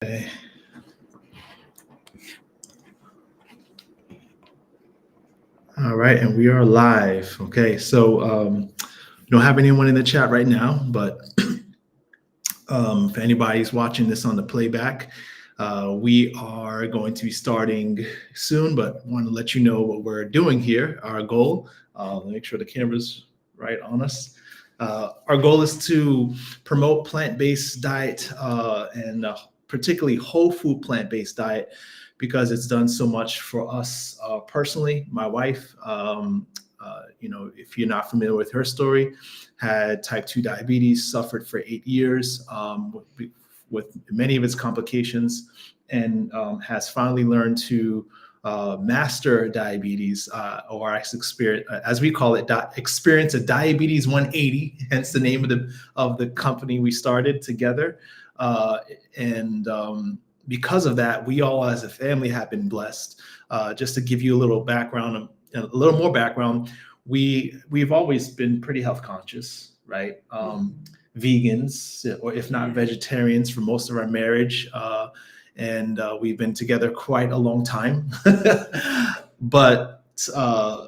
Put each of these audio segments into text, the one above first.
Okay. All right, and we are live. Okay, so we don't have anyone in the chat right now, but if anybody's watching this on the playback, we are going to be starting soon, but want to let you know what we're doing here. Our goal, make sure the camera's right on us. Our goal is to promote plant-based diet and particularly whole food plant-based diet because it's done so much for us personally. My wife, if you're not familiar with her story, had type 2 diabetes, suffered for 8 years with many of its complications, and has finally learned to master diabetes, or as we call it, experience a diabetes 180. Hence the name of the company we started together, and because of that, we all as a family have been blessed. Just to give you a little background, a little more background, we've always been pretty health conscious, right? Vegans, or if not vegetarians, for most of our marriage. And we've been together quite a long time. But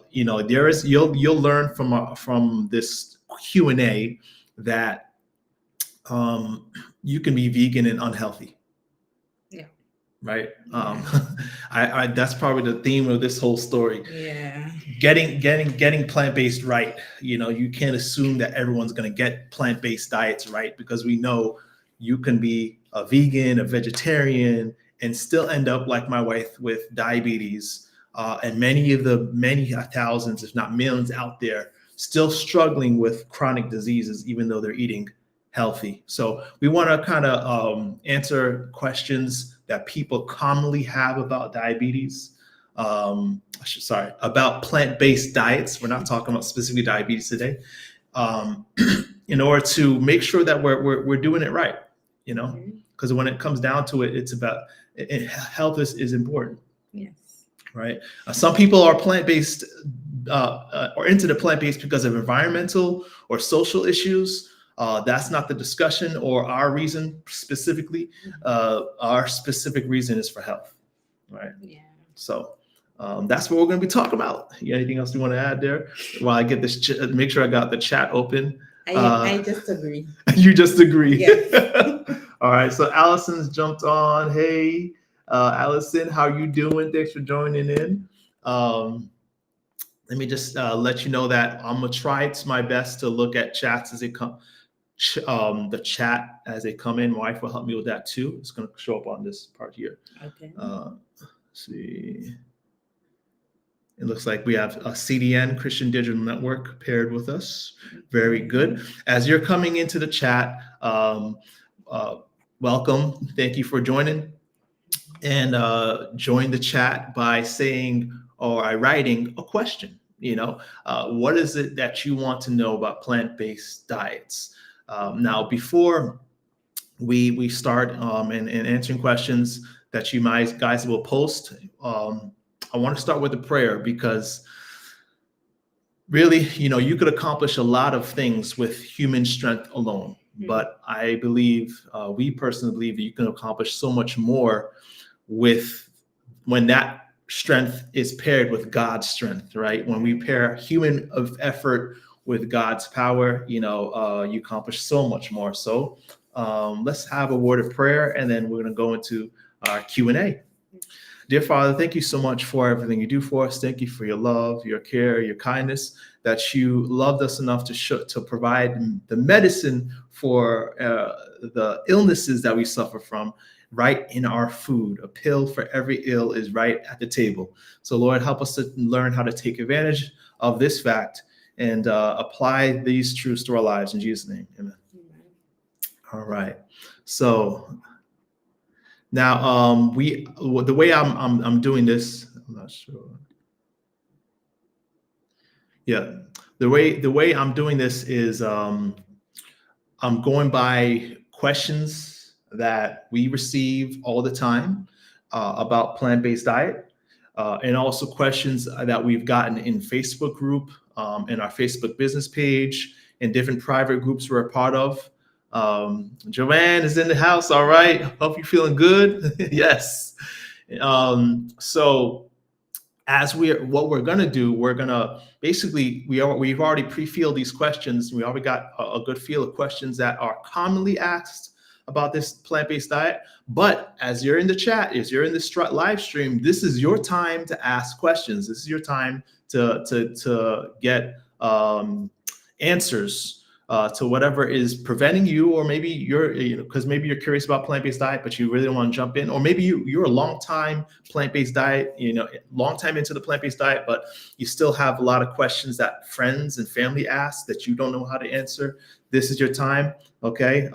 you'll learn from this Q&A that you can be vegan and unhealthy. Yeah. Right. That's probably the theme of this whole story. Yeah. Getting plant-based right. You can't assume that everyone's going to get plant-based diets right, because we know you can be a vegan, a vegetarian, and still end up like my wife with diabetes, and many thousands, if not millions out there still struggling with chronic diseases, even though they're eating healthy. So we want to kind of answer questions that people commonly have about diabetes. About plant-based diets. We're not talking about specifically diabetes today. In order to make sure that we're doing it right, because when it comes down to it, it's about health is important. Yes. Right. Some people are plant-based or into the plant-based because of environmental or social issues. That's not the discussion or our reason specifically. Our specific reason is for health. Right. Yeah. So that's what we're going to be talking about. Anything else you want to add there? While I get this, make sure I got the chat open. I just agree. You just agree. Yes. All right. So Allison's jumped on. Hey, Allison, how you doing? Thanks for joining in. Let me just let you know that I'm gonna try my best to look at chats as they come. The chat as they come in. My wife will help me with that too. It's going to show up on this part here. Okay. Let's see. It looks like we have a CDN, Christian Digital Network, paired with us. Very good. As you're coming into the chat, welcome. Thank you for joining. And join the chat by saying or by writing a question. What is it that you want to know about plant-based diets? Now, before we start in answering questions that you guys will post, I want to start with a prayer, because really, you could accomplish a lot of things with human strength alone. But I believe, we personally believe, that you can accomplish so much more when that strength is paired with God's strength, right? When we pair human effort with God's power, you accomplish so much more. So let's have a word of prayer, and then we're going to go into our Q&A. Dear Father, thank you so much for everything you do for us. Thank you for your love, your care, your kindness, that you loved us enough to provide the medicine for the illnesses that we suffer from right in our food. A pill for every ill is right at the table. So Lord, help us to learn how to take advantage of this fact and apply these truths to our lives. In Jesus' name, amen. All right. So now the way I'm doing this, I'm not sure. Yeah, the way I'm doing this is I'm going by questions that we receive all the time about plant-based diet, and also questions that we've gotten in Facebook group, in our Facebook business page, and different private groups we're a part of. Joanne is in the house. All right. Hope you're feeling good. Yes. So what we're gonna do, we're gonna basically we've already pre-filled these questions. We already got a good feel of questions that are commonly asked about this plant-based diet. But as you're in the chat, as you're in this live stream, this is your time to ask questions. This is your time to get answers to whatever is preventing you, or maybe because maybe you're curious about plant-based diet, but you really don't want to jump in, or maybe you're a long time plant-based diet, long time into the plant-based diet, but you still have a lot of questions that friends and family ask that you don't know how to answer. This is your time, okay?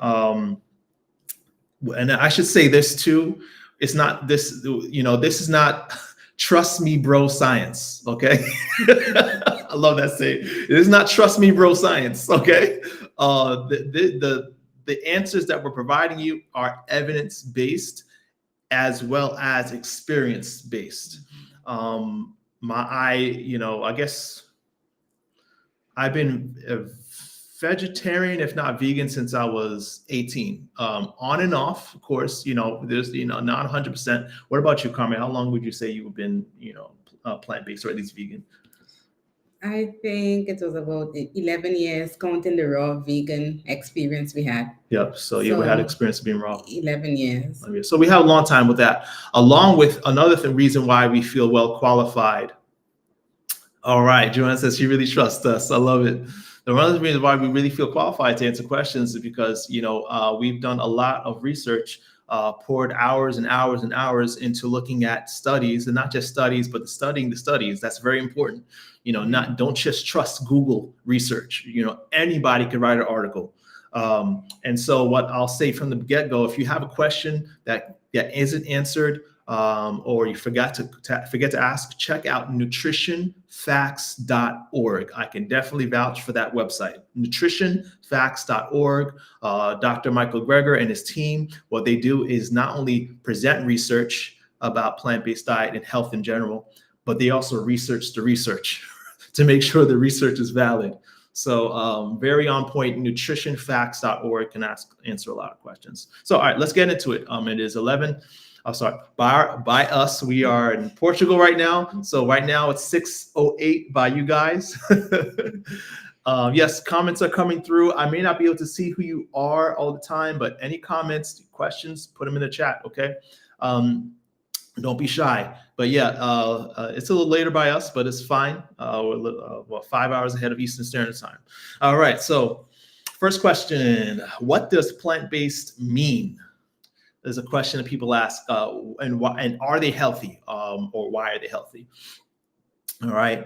And I should say this too. It's not this, this is not trust me, bro science, okay? I love that saying. It is not trust me, bro science, okay? The answers that we're providing you are evidence-based as well as experience-based. I guess I've been a vegetarian, if not vegan, since I was 18. On and off, of course, there's, not 100%. What about you, Carmen? How long would you say you've been, plant-based or at least vegan? I think it was about 11 years, counting the raw vegan experience we had. Yep. So you had experience being raw. 11 years. So we have a long time with that, along with another reason why we feel well qualified. All right. Joanne says she really trusts us. I love it. One of the reasons why we really feel qualified to answer questions is because, we've done a lot of research, poured hours and hours and hours into looking at studies, and not just studies, but studying the studies. That's very important. Don't just trust Google research. Anybody can write an article. And so what I'll say from the get-go, if you have a question that isn't answered, or you forgot to ask, check out nutritionfacts.org. I can definitely vouch for that website, nutritionfacts.org. Dr. Michael Greger and his team, what they do is not only present research about plant-based diet and health in general, but they also research the research to make sure the research is valid. So very on point. Nutritionfacts.org can answer a lot of questions. So all right, let's get into it. It is 11. Oh, sorry. By us, we are in Portugal right now. So right now it's 6:08 by you guys. Yes, comments are coming through. I may not be able to see who you are all the time, but any comments, questions, put them in the chat, okay? Don't be shy. But yeah, it's a little later by us, but it's fine. We're 5 hours ahead of Eastern Standard Time. All right, so first question, what does plant-based mean? There's a question that people ask, and are they healthy, or why are they healthy? All right.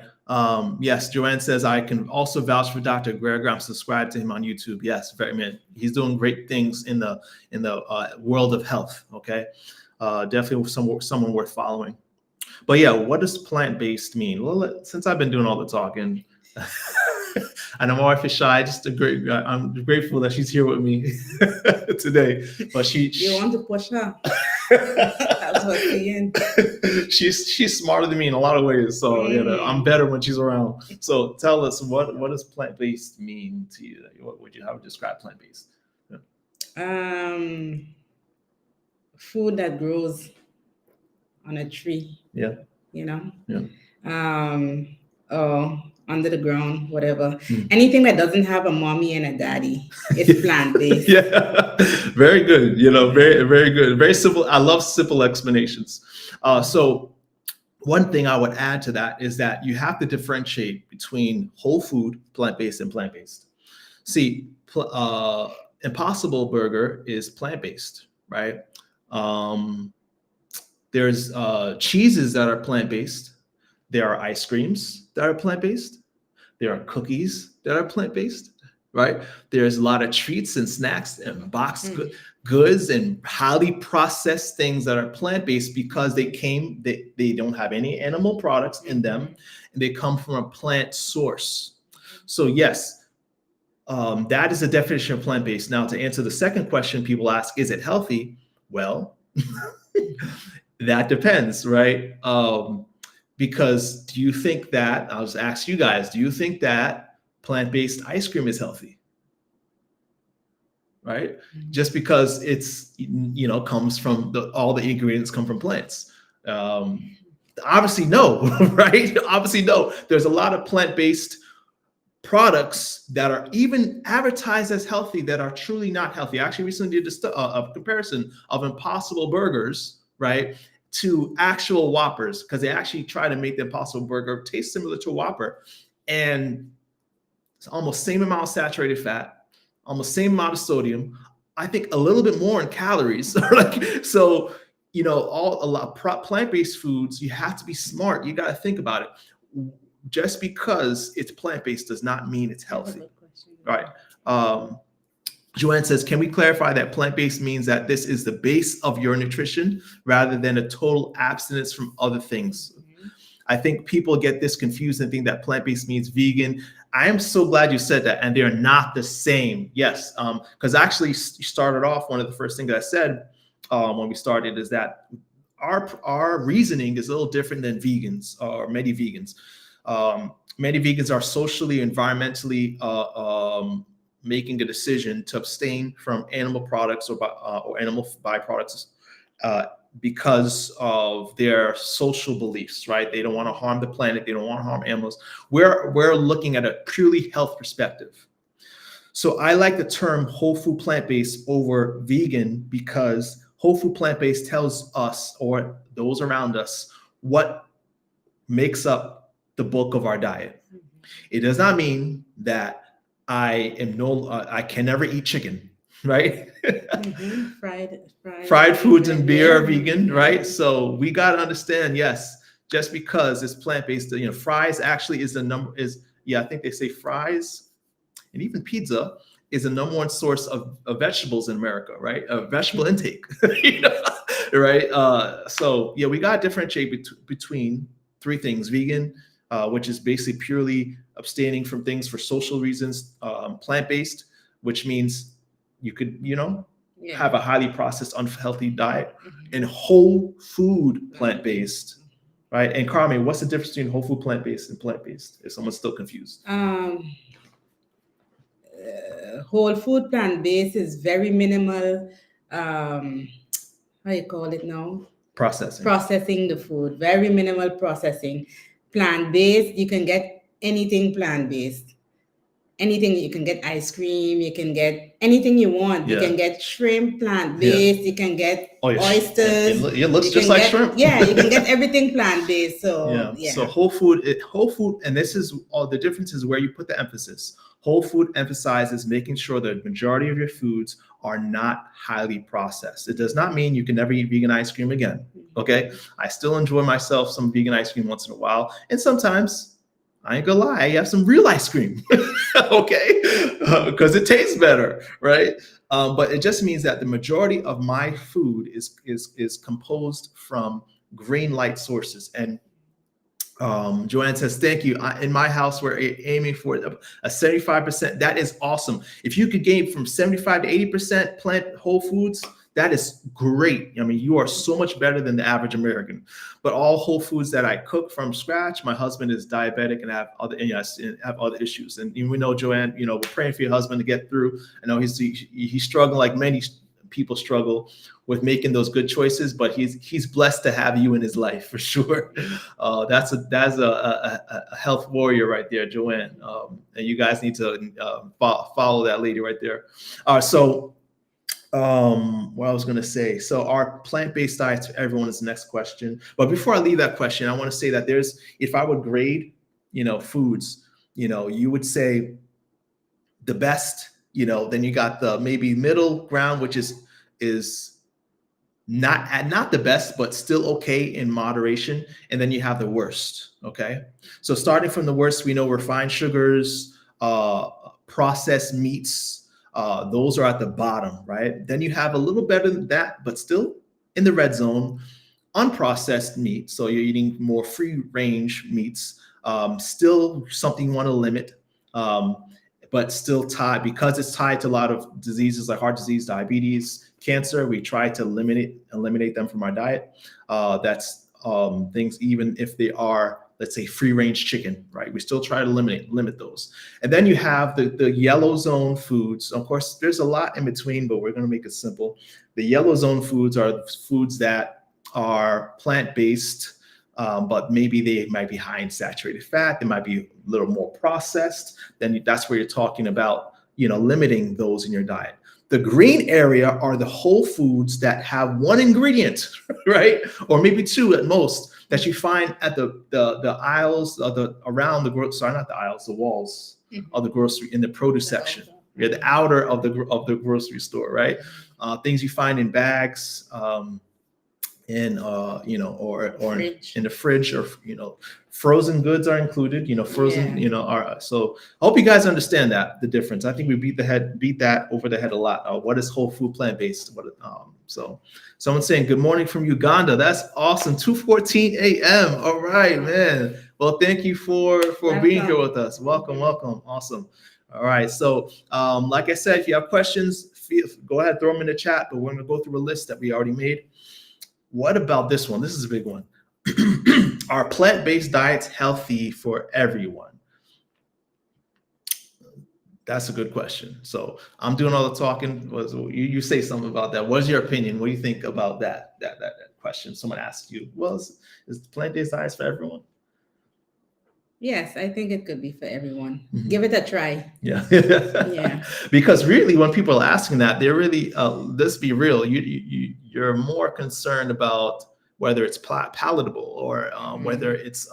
Yes, Joanne says, I can also vouch for Dr. Greger. I'm subscribed to him on YouTube. Yes, he's doing great things in the world of health. Okay, definitely someone worth following. But yeah, what does plant-based mean? Well, since I've been doing all the talking, I know my wife is shy. I'm grateful that she's here with me today. But you want to push her? That's what I'm saying. She's smarter than me in a lot of ways. So I'm better when she's around. So tell us, what does plant-based mean to you? How would you describe plant-based? Food that grows on a tree. Yeah. Under the ground, whatever. Anything that doesn't have a mommy and a daddy is plant-based. Yeah, very good. Very, very good. Very simple. I love simple explanations. So one thing I would add to that is that you have to differentiate between whole food, plant-based, and plant-based. See, Impossible Burger is plant-based, right? There's cheeses that are plant-based. There are ice creams that are plant-based. There are cookies that are plant-based, right? There's a lot of treats and snacks and boxed goods and highly processed things that are plant-based because they don't have any animal products in them, and they come from a plant source. So yes, that is the definition of plant-based. Now, to answer the second question people ask, is it healthy? Well, that depends, right? Because do you think that, I'll just ask you guys, do you think that plant-based ice cream is healthy? right? Just because it's, comes from all the ingredients come from plants. Obviously, no, right? Obviously, no. There's a lot of plant-based products that are even advertised as healthy that are truly not healthy. I actually recently did a comparison of Impossible Burgers, right, to actual Whoppers, because they actually try to make the Impossible Burger taste similar to a Whopper, and it's almost same amount of saturated fat, almost same amount of sodium. I think a little bit more in calories. So, plant-based foods, you have to be smart. You got to think about it. Just because it's plant-based does not mean it's healthy. Right. Joanne says, can we clarify that plant-based means that this is the base of your nutrition rather than a total abstinence from other things? I think people get this confused and think that plant-based means vegan. I am so glad you said that, and they're not the same. Yes, because actually you started off, one of the first things that I said when we started is that our reasoning is a little different than vegans or many vegans. Many vegans are socially, environmentally making a decision to abstain from animal products or animal byproducts because of their social beliefs, right? They don't want to harm the planet. They don't want to harm animals. We're looking at a purely health perspective. So I like the term whole food plant-based over vegan because whole food plant-based tells us or those around us what makes up the bulk of our diet. It does not mean that I can never eat chicken, right? Fried foods and beer are vegan, right? So we got to understand, yes, just because it's plant-based, fries actually I think they say fries and even pizza is the number one source of vegetables in America, right? Vegetable intake, right? So yeah, we got to differentiate between three things: vegan, which is basically purely abstaining from things for social reasons, plant-based, which means you could, have a highly processed, unhealthy diet, and whole food plant-based, right? And Carmen, what's the difference between whole food plant-based and plant-based? If someone's still confused. Whole food plant-based is very minimal, how you call it now? Processing the food, very minimal processing. Plant-based, you can get anything plant-based. Anything, you can get ice cream, you can get anything you want. You can get shrimp plant-based, you can get oysters. It looks just like shrimp. Yeah, you can get everything plant-based. So yeah. So whole food, and this is all the difference is where you put the emphasis. Whole food emphasizes making sure the majority of your foods are not highly processed. It does not mean you can never eat vegan ice cream again. Okay. I still enjoy myself some vegan ice cream once in a while. And sometimes, I ain't gonna lie, I have some real ice cream, okay? Because it tastes better, right? But it just means that the majority of my food is composed from grain light sources. And Joanne says, thank you. In my house, we're aiming for a 75%. That is awesome. If you could gain from 75 to 80% plant whole foods, that is great. I mean, you are so much better than the average American. But all whole foods that I cook from scratch, my husband is diabetic and have other issues. And we know, Joanne, we're praying for your husband to get through. I know he's struggling like many people struggle with making those good choices, but he's blessed to have you in his life for sure. That's a health warrior right there, Joanne. And you guys need to follow that lady right there. What I was going to say, so our plant-based diets for everyone is the next question. But before I leave that question, I want to say that if I would grade, foods, you would say the best, then you got the maybe middle ground, which is not the best, but still okay in moderation. And then you have the worst. Okay. So starting from the worst, we know refined sugars, processed meats, those are at the bottom, right? Then you have a little better than that, but still in the red zone, unprocessed meat. So you're eating more free range meats, still something you want to limit, but still because it's tied to a lot of diseases like heart disease, diabetes, cancer. We try to eliminate them from our diet. That's things, even if they are let's say free range chicken, right? We still try to limit those. And then you have the yellow zone foods. Of course, there's a lot in between, but we're going to make it simple. The yellow zone foods are foods that are plant-based, but maybe they might be high in saturated fat. They might be a little more processed. Then that's where you're talking about, limiting those in your diet. The green area are the whole foods that have one ingredient, right? Or maybe two at most, that you find at the aisles of the walls of the grocery, in the produce section. Yeah, the outer of the grocery store, right? Things you find in bags, or in the fridge, or frozen goods are included. Frozen, are. So I hope you guys understand the difference. I think we beat that over the head a lot. What is whole food plant-based? So someone's saying good morning from Uganda. That's awesome. 2:14 a.m. All right, man. Well, thank you for being here with us. Welcome. Awesome. All right. So like I said, if you have questions, go ahead, throw them in the chat. But we're going to go through a list that we already made. What about this one? This is a big one. Are plant-based diets healthy for everyone? That's a good question. So I'm doing all the talking. You say something about that. What's your opinion? What do you think about that question? Someone asked you, well, is plant-based diets for everyone? Yes, I think it could be for everyone. Mm-hmm. Give it a try. Yeah. Yeah. Because really, when people are asking that, they're really, let's be real, you're more concerned about whether it's palatable, or whether it's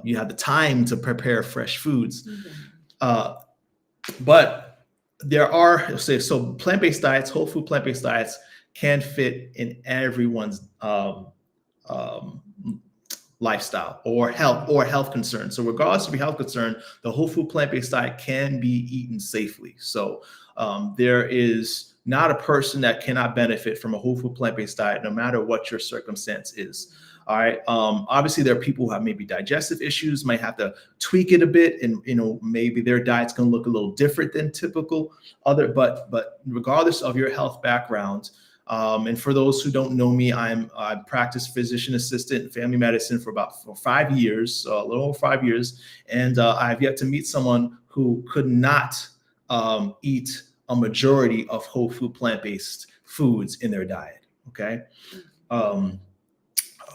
you have the time to prepare fresh foods. Mm-hmm. But there are, so plant-based diets, whole food plant-based diets can fit in everyone's lifestyle or health concerns. So regardless of your health concern, the whole food plant-based diet can be eaten safely. So there is not a person that cannot benefit from a whole food plant-based diet, no matter what your circumstance is. All right. Obviously, there are people who have maybe digestive issues, might have to tweak it a bit, and maybe their diet's going to look a little different than typical but regardless of your health background. And for those who don't know me, I practiced physician assistant in family medicine for 5 years, a little over 5 years. And I've yet to meet someone who could not eat a majority of whole food plant-based foods in their diet. Okay.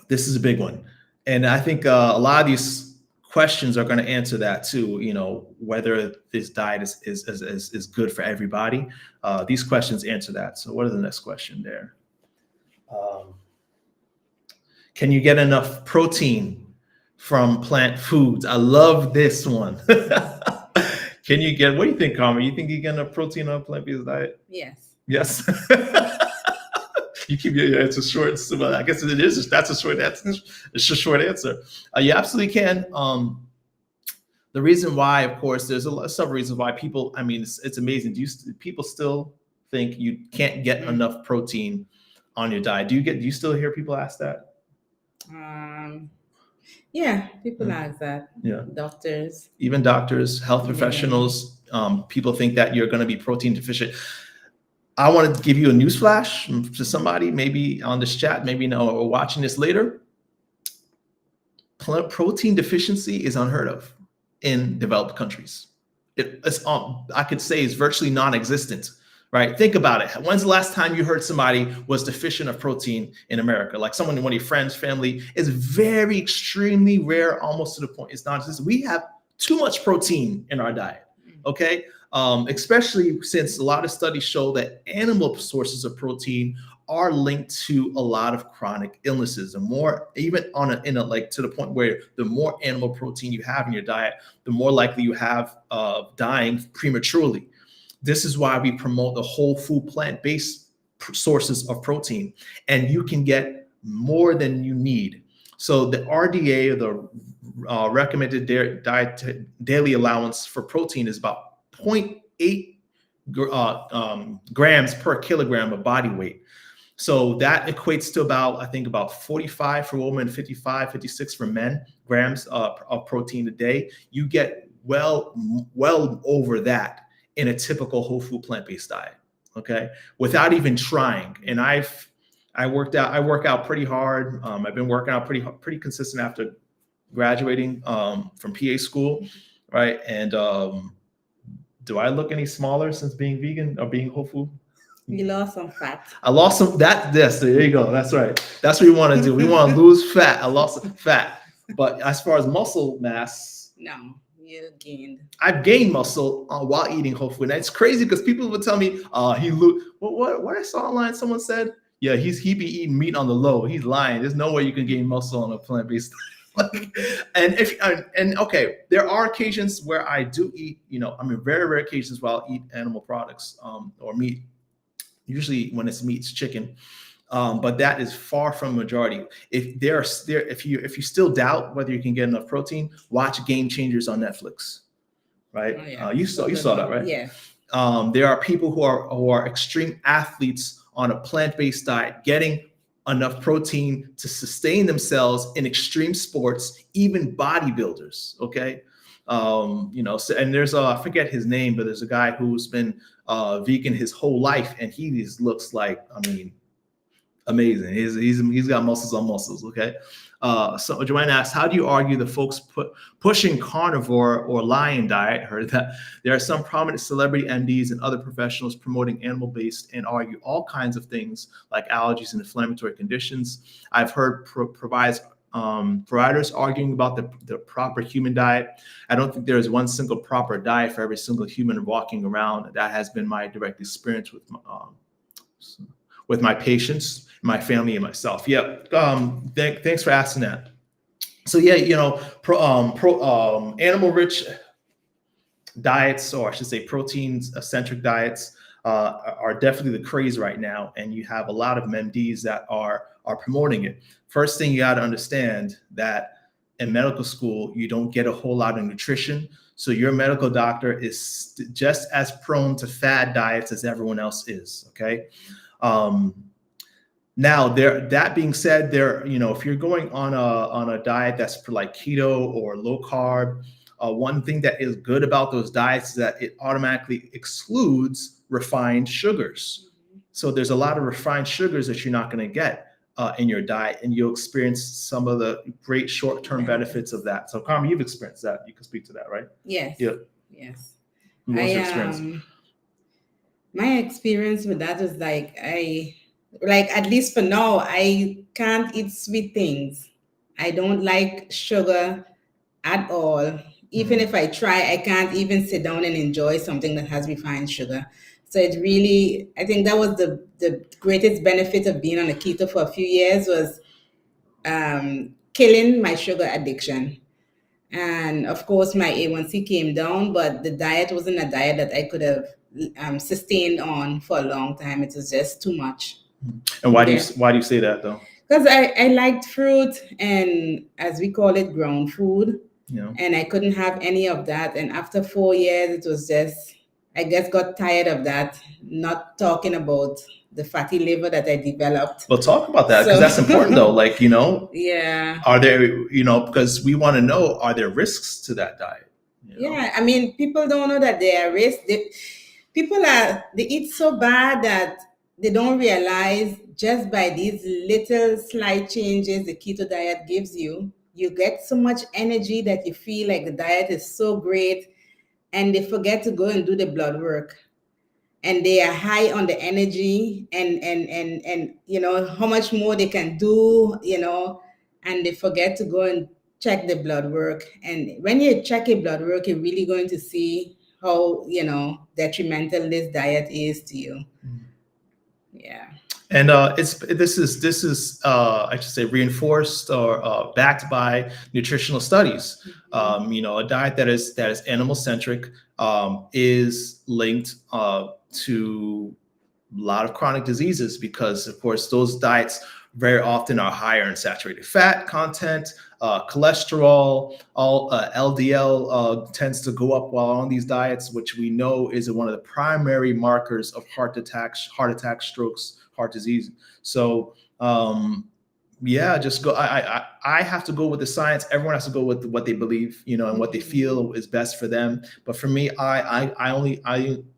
This is a big one. And I think a lot of these questions are going to answer that too, whether this diet is good for everybody. These questions answer that. So what is the next question there? Can you get enough protein from plant foods? I love this one. What do you think, Carmen? You think you get enough protein on a plant-based diet? Yes. Yes. You keep your answer short. So I guess it is. That's a short answer. It's a short answer. You absolutely can. The reason why, of course, there's some reasons why people. I mean, it's amazing. People still think you can't get enough protein on your diet? Do you still hear people ask that? Yeah, people ask that. Yeah, doctors, even doctors, health professionals. People think that you're going to be protein deficient. I want to give you a news flash to somebody, maybe on this chat, maybe or watching this later. Protein deficiency is unheard of in developed countries. I could say it's virtually non-existent, right? Think about it. When's the last time you heard somebody was deficient of protein in America? Like one of your friends, family. Is very extremely rare, almost to the point it's non-existent. We have too much protein in our diet, okay? Especially since a lot of studies show that animal sources of protein are linked to a lot of chronic illnesses, and more even to the point where the more animal protein you have in your diet, the more likely you have of dying prematurely. This is why we promote the whole food plant-based sources of protein, and you can get more than you need. So the RDA, or the recommended diet daily allowance for protein, is about 0.8 grams per kilogram of body weight. So that equates to about 45 for women, 55, 56 for men grams of protein a day. You get well over that in a typical whole food plant-based diet, okay? Without even trying. And I've I work out pretty hard. I've been working out pretty consistent after graduating from PA school, right? And do I look any smaller since being vegan or being whole food? You lost some fat. I lost some yes, there you go. That's right. That's what we want to do. We want to lose fat. I lost some fat. But as far as muscle mass, no, you gained. I've gained muscle while eating whole food. And it's crazy because people would tell me, what I saw online, someone said, yeah, he be eating meat on the low. He's lying. There's no way you can gain muscle on a plant-based and okay, there are occasions where I do eat, very rare occasions where I'll eat animal products or meat. Usually when it's meat, it's chicken. But that is far from majority. If you still doubt whether you can get enough protein, watch Game Changers on Netflix. Right? Oh, yeah. You saw that, right? Yeah. There are people who are extreme athletes on a plant-based diet, getting enough protein to sustain themselves in extreme sports, even bodybuilders. Okay. So, and there's I forget his name, but there's a guy who's been vegan his whole life, and he just looks like, amazing. He's got muscles on muscles. Okay. So Joanne asks, how do you argue the folks pushing carnivore or lion diet? Heard that there are some prominent celebrity MDs and other professionals promoting animal-based and argue all kinds of things like allergies and inflammatory conditions. I've heard providers arguing about the proper human diet. I don't think there is one single proper diet for every single human walking around. That has been my direct experience with my patients, my family, and myself. Yeah. Thanks for asking that. So yeah, animal-rich diets, or I should say protein-centric diets, are definitely the craze right now, and you have a lot of MDs that are promoting it. First thing you got to understand that in medical school, you don't get a whole lot of nutrition. So your medical doctor is just as prone to fad diets as everyone else is. Okay. Now that being said, if you're going on a diet that's for like keto or low carb, one thing that is good about those diets is that it automatically excludes refined sugars. So there's a lot of refined sugars that you're not going to get in your diet, and you'll experience some of the great short-term benefits of that. So Carmen, you've experienced that. You can speak to that, right? Yes. Yeah. Yes. What's your experience? My experience with that is at least for now, I can't eat sweet things. I don't like sugar at all. Even if I try, I can't even sit down and enjoy something that has refined sugar. So it really, I think that was the greatest benefit of being on a keto for a few years was killing my sugar addiction. And of course, my A1C came down, but the diet wasn't a diet that I could have sustained on for a long time. It was just too much. And why do you say that though? Because I liked fruit and, as we call it, ground food. Yeah. And I couldn't have any of that. And after 4 years, it was just, I guess, got tired of that, not talking about the fatty liver that I developed. Well, talk about that, because that's important though. Yeah. Are there, because we want to know, are there risks to that diet? Yeah. I mean, people don't know that there are risks. They eat so bad that they don't realize just by these little slight changes the keto diet gives you, you get so much energy that you feel like the diet is so great, and they forget to go and do the blood work. And they are high on the energy and how much more they can do, and they forget to go and check the blood work. And when you check a blood work, you're really going to see how, detrimental this diet is to you. Yeah. And this is I should say reinforced or backed by nutritional studies. A diet that is animal centric is linked to a lot of chronic diseases, because of course those diets very often are higher in saturated fat content, cholesterol, LDL tends to go up while on these diets, which we know is one of the primary markers of heart attacks, strokes, heart disease. So just go. I have to go with the science. Everyone has to go with what they believe, and what they feel is best for them. But for me, I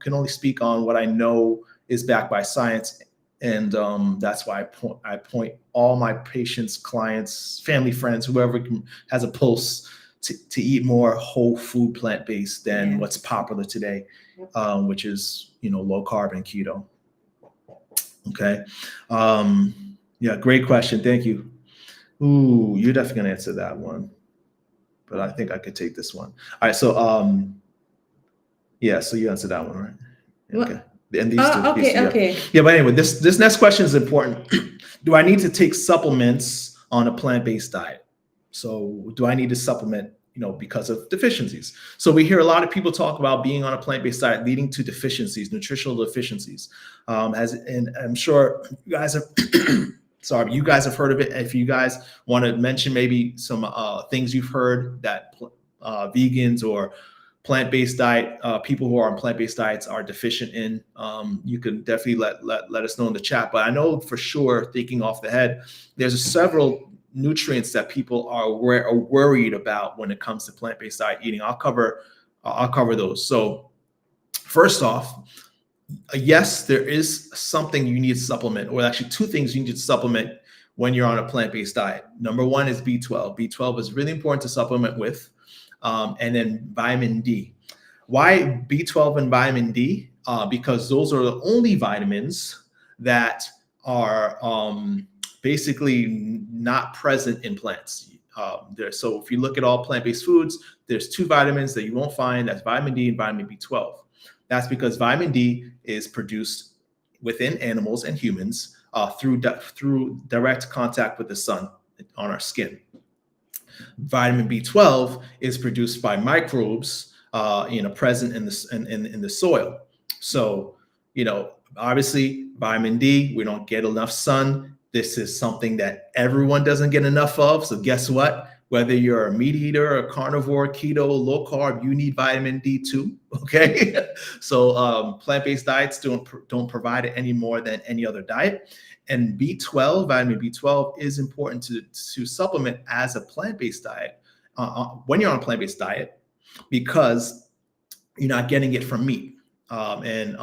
can only speak on what I know is backed by science. And that's why I point all my patients, clients, family, friends, whoever has a pulse to eat more whole food, plant-based than what's popular today, which is, low carb and keto. Okay. Yeah, great question. Thank you. Ooh, you're definitely gonna answer that one, but I think I could take this one. All right. So, yeah, so you answered that one, right? Okay. And these two. Okay. Yeah, but anyway, this next question is important. Do I need to take supplements on a plant-based diet? So do I need to supplement, because of deficiencies? So we hear a lot of people talk about being on a plant-based diet leading to deficiencies, nutritional deficiencies. And I'm sure you guys have, sorry, you guys have heard of it. If you guys want to mention maybe some things you've heard that vegans or plant-based diet, people who are on plant-based diets are deficient in, you can definitely let us know in the chat. But I know for sure, thinking off the head, there's several nutrients that people are worried about when it comes to plant-based diet eating. I'll cover those. So first off, yes, there is something you need to supplement, or actually two things you need to supplement when you're on a plant-based diet. Number one is B12. B12 is really important to supplement with. And then vitamin D. Why B12 and vitamin D? Because those are the only vitamins that are basically not present in plants. So if you look at all plant-based foods, there's two vitamins that you won't find. That's vitamin D and vitamin B12. That's because vitamin D is produced within animals and humans through direct contact with the sun on our skin. Vitamin B12 is produced by microbes, present in the soil. So, obviously vitamin D, we don't get enough sun. This is something that everyone doesn't get enough of. So guess what? Whether you're a meat eater, a carnivore, keto, low carb, you need vitamin D too. Okay. So plant-based diets don't provide it any more than any other diet. And B12, vitamin B12 is important to supplement as a plant-based diet when you're on a plant-based diet, because you're not getting it from meat. If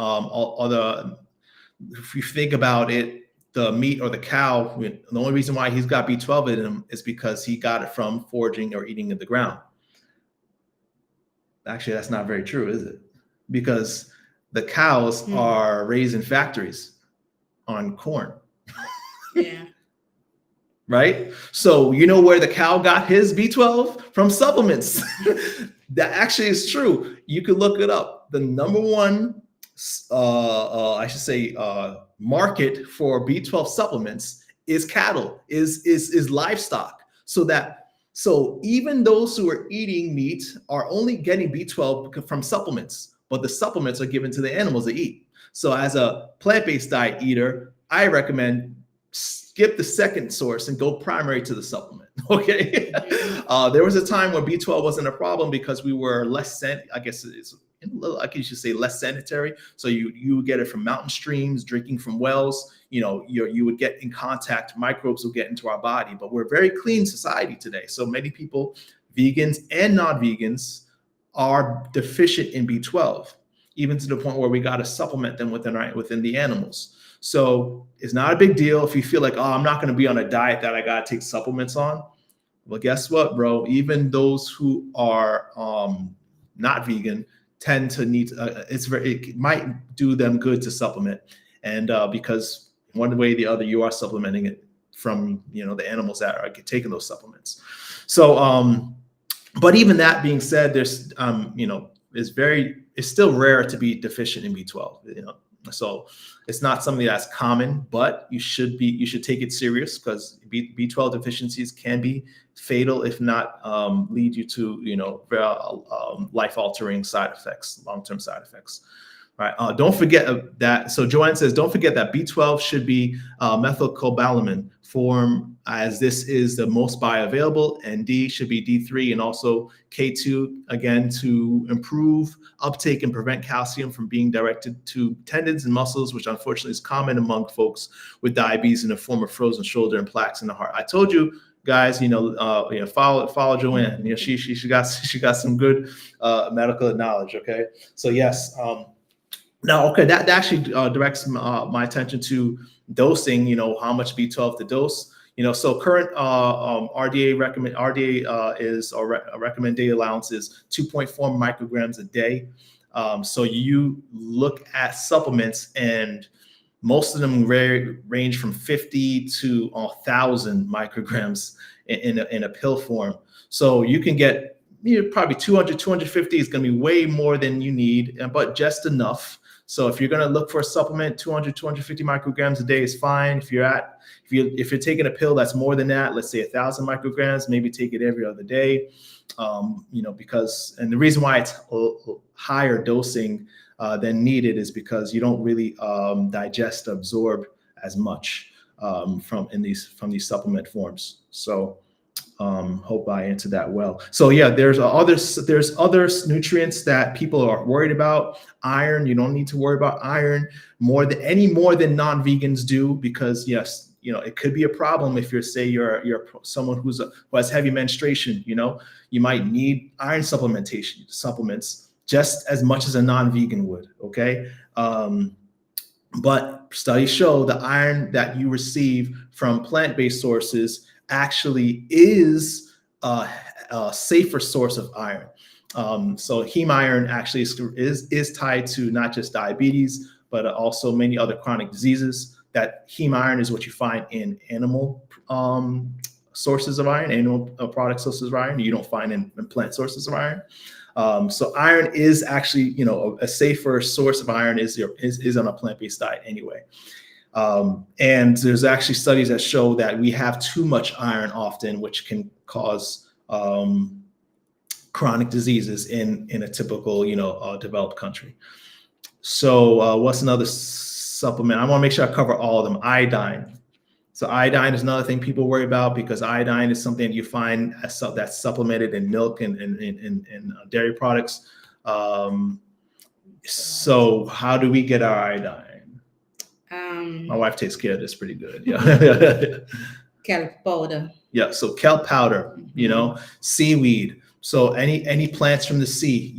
you think about it, the meat or the cow, the only reason why he's got B12 in him is because he got it from foraging or eating in the ground. Actually, that's not very true, is it? Because the cows are raised in factories on corn. Yeah. Right? So you know where the cow got his B12? From supplements. That actually is true. You could look it up. The number one, market for B12 supplements is cattle, is livestock. So even those who are eating meat are only getting B12 from supplements, but the supplements are given to the animals to eat. So as a plant-based diet eater, I recommend skip the second source and go primary to the supplement. Okay. There was a time where B12 wasn't a problem because we were less less sanitary. So you would get it from mountain streams, drinking from wells. You would get in contact, microbes will get into our body. But we're a very clean society today. So many people, vegans and non-vegans, are deficient in B12, even to the point where we got to supplement them within the animals. So it's not a big deal if you feel like, I'm not going to be on a diet that I got to take supplements on. Well, guess what, bro? Even those who are not vegan tend to need, it might do them good to supplement. And because one way or the other, you are supplementing it from, the animals that are taking those supplements. So, but even that being said, there's, it's still rare to be deficient in B12, So it's not something that's common, but you should take it serious, because B12 deficiencies can be fatal, if not lead you to life-altering side effects, long-term side effects. All right. Don't forget that. So Joanne says, don't forget that B12 should be methylcobalamin form, as this is the most bioavailable, and D should be D3, and also K2, again, to improve uptake and prevent calcium from being directed to tendons and muscles, which unfortunately is common among folks with diabetes in the form of frozen shoulder and plaques in the heart. I told you guys, follow Joanne. She got some good medical knowledge. Okay, so yes. Now, okay, that actually directs my attention to dosing. How much B12 to dose. So current RDA is a recommended allowance is 2.4 micrograms a day. So you look at supplements, and most of them range from 50 to 1,000 micrograms in a pill form. So you can get probably 200, 250 is going to be way more than you need, but just enough. So if you're going to look for a supplement, 200, 250 micrograms a day is fine. If you're taking a pill that's more than that, let's say 1,000 micrograms, maybe take it every other day. Because the reason why it's higher dosing than needed is because you don't really digest, absorb as much from these supplement forms. So hope I answered that well. So yeah, there's other nutrients that people are worried about. Iron, you don't need to worry about iron more than non-vegans do, because yes, it could be a problem if you're someone who has heavy menstruation. You might need iron supplements just as much as a non-vegan would. Okay. But studies show the iron that you receive from plant-based sources actually is a safer source of iron. So heme iron actually is tied to not just diabetes, but also many other chronic diseases. That heme iron is what you find in animal sources of iron, animal product sources of iron. You don't find in plant sources of iron. So iron is actually, a safer source of iron is on a plant-based diet anyway. And there's actually studies that show that we have too much iron often, which can cause chronic diseases in a typical, developed country. So what's another supplement? I want to make sure I cover all of them. Iodine. So iodine is another thing people worry about, because iodine is something that you find that's supplemented in milk and dairy products. So how do we get our iodine? My wife takes care of this pretty good. Yeah. Kelp powder. Yeah. So kelp powder, seaweed. So any plants from the sea,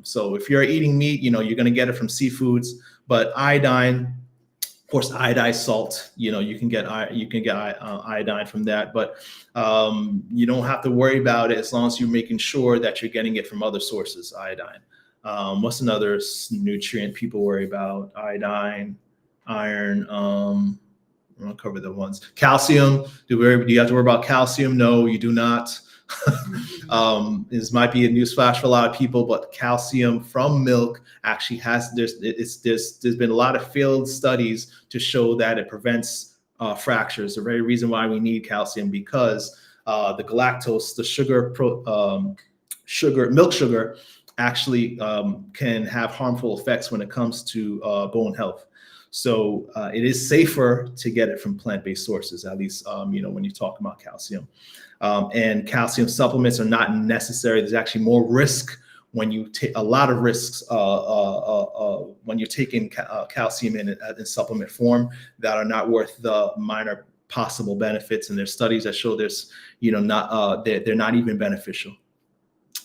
so if you're eating meat, you're going to get it from seafoods. But iodine, of course, iodized salt, you can get iodine from that, but you don't have to worry about it as long as you're making sure that you're getting it from other sources. Iodine. What's another nutrient people worry about? Iodine, iron. I'm gonna cover the ones. Calcium. Do you have to worry about calcium? No, you do not. This might be a newsflash for a lot of people, but calcium from milk actually there's been a lot of field studies to show that it prevents fractures. The very reason why we need calcium, because the galactose, the milk sugar actually can have harmful effects when it comes to bone health. So it is safer to get it from plant-based sources, at least when you talk about calcium. And calcium supplements are not necessary. There's actually more risk when you take a lot of risks when you're taking calcium in supplement form that are not worth the minor possible benefits. And there's studies that show there's they're not even beneficial.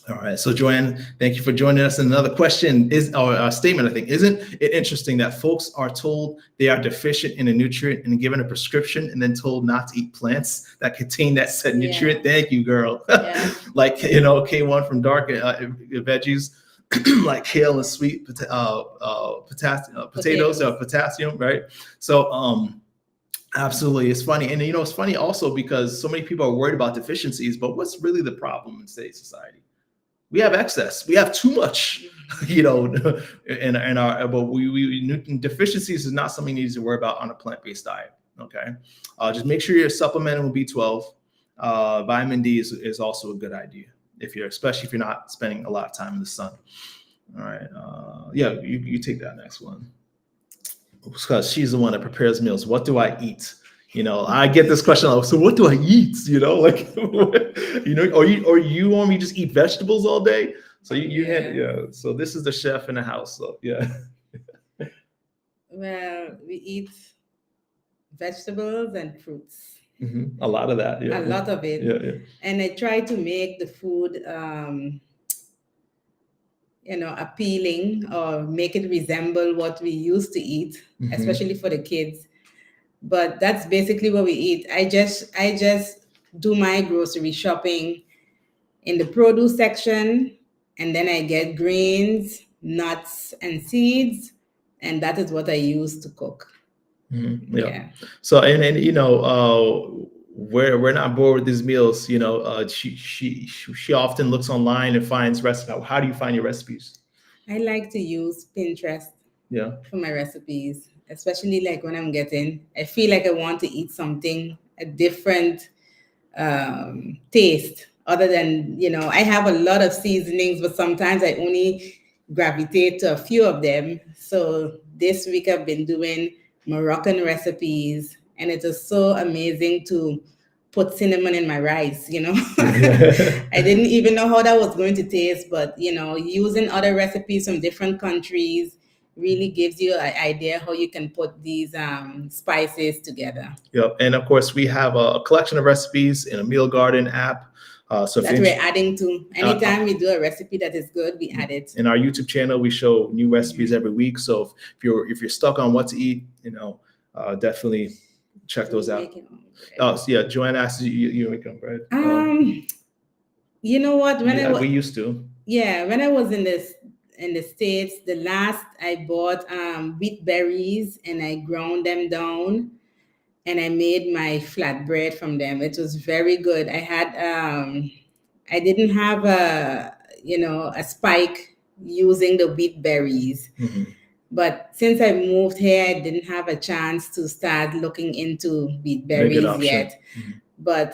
All right. So Joanne, thank you for joining us. And another question or a statement, I think, isn't it interesting that folks are told they are deficient in a nutrient and given a prescription and then told not to eat plants that contain that said nutrient? Yeah. Thank you, girl. Yeah. Like, K1 from dark veggies, like kale and sweet potatoes or potassium, right? So, absolutely. It's funny. And, it's funny also because so many people are worried about deficiencies, but what's really the problem in today's society? We have excess. We have too much, in our. But deficiencies is not something you need to worry about on a plant-based diet. Okay, just make sure you're supplementing with B12. Vitamin D is also a good idea especially if you're not spending a lot of time in the sun. All right. Yeah, you take that next one, because she's the one that prepares meals. What do I eat? I get this question. So what do I eat? Or you want me to just eat vegetables all day? So So this is the chef in the house. So yeah. Well, we eat vegetables and fruits. Mm-hmm. A lot of that. Yeah. A lot of it. Yeah. And I try to make the food appealing or make it resemble what we used to eat, especially for the kids. But that's basically what we eat. I just do my grocery shopping in the produce section, and then I get greens, nuts, and seeds, and that is what I use to cook. Yeah. So and we're not bored with these meals. She often looks online and finds recipes. How do you find your recipes? I like to use Pinterest for my recipes, especially like when I feel like I want to eat something, a different taste other than, I have a lot of seasonings, but sometimes I only gravitate to a few of them. So this week I've been doing Moroccan recipes, and it is so amazing to put cinnamon in my rice. I didn't even know how that was going to taste, but using other recipes from different countries really gives you an idea how you can put these spices together. Yep. And of course, we have a collection of recipes in a Meal Garden app. So that we're adding to. Anytime we do a recipe that is good, we add it. In our YouTube channel, we show new recipes every week. So if you're stuck on what to eat, definitely check those out. Oh, so yeah, Joanne asked you make on bread. You know what? We used to. Yeah, when I was in the States, the last I bought wheat berries and I ground them down. And I made my flatbread from them. It was very good. I didn't have a spike using the wheat berries. But since I moved here, I didn't have a chance to start looking into wheat berries yet. But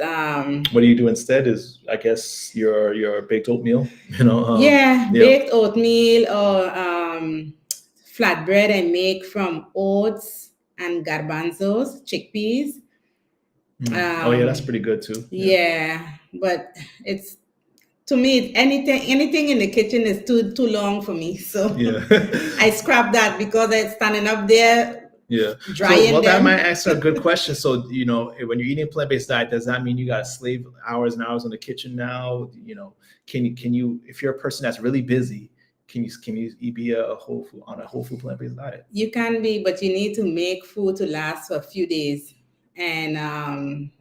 what do you do instead is, I guess, your baked oatmeal, baked oatmeal or flatbread I make from oats and garbanzos, chickpeas. That's pretty good too. But it's, to me, anything in the kitchen is too long for me. So I scrap that because I'm standing up there drying them. That might answer a good question. So when you're eating a plant-based diet, does that mean you got to slave hours and hours in the kitchen now? Can you, if you're a person that's really busy, can you be on a whole food plant-based diet? You can be, but you need to make food to last for a few days, and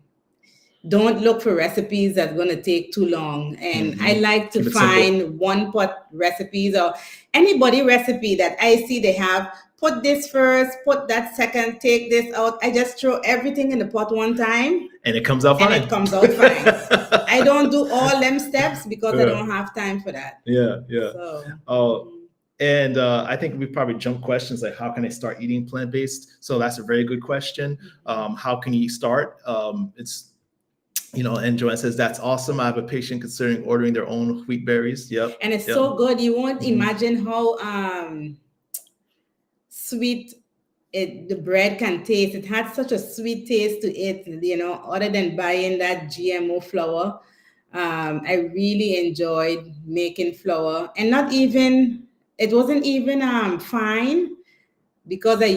don't look for recipes that's going to take too long. And I like to find one-pot recipes or anybody recipe that I see they have. Put this first, put that second, take this out. I just throw everything in the pot one time. And it comes out fine. I don't do all them steps because I don't have time for that. And I think we probably jumped questions like, how can I start eating plant-based? So that's a very good question. How can you start? It's, and Joanne says, that's awesome. I have a patient considering ordering their own wheat berries. Yep. And it's so good. You won't imagine how sweet the bread can taste. It had such a sweet taste to it, other than buying that GMO flour. I really enjoyed making flour, and it wasn't even fine because I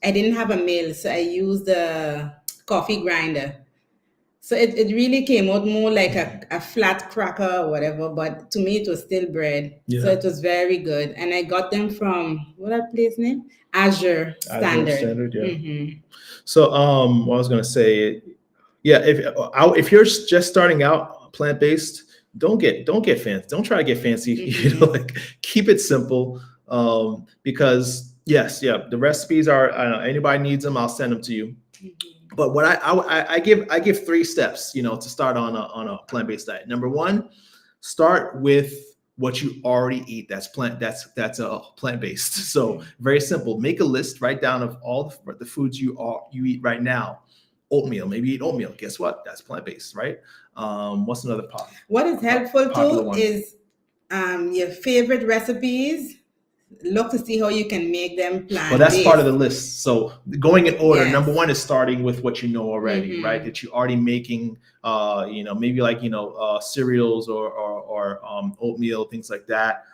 didn't have a mill, so I used a coffee grinder. So it really came out more like a flat cracker or whatever, but to me it was still bread. So it was very good. And I got them from, what that place name? Azure Standard. So what I was going to say, if you're just starting out plant-based, don't get fancy. Don't try to get fancy. Keep it simple. Because the recipes are, anybody needs them, I'll send them to you. But what I give 3 steps, to start on a plant-based diet. Number 1, start with what you already eat. That's plant-based. So very simple. Make a list, write down of all the foods you eat right now. Oatmeal, maybe eat oatmeal. Guess what? That's plant-based, right? What's another part? What is helpful too is your favorite recipes. Look to see how you can make them plant-based. Well, that's part of the list. So going in order, number 1 is starting with what you know already, right? That you're already making, maybe like, cereals or oatmeal, things like that.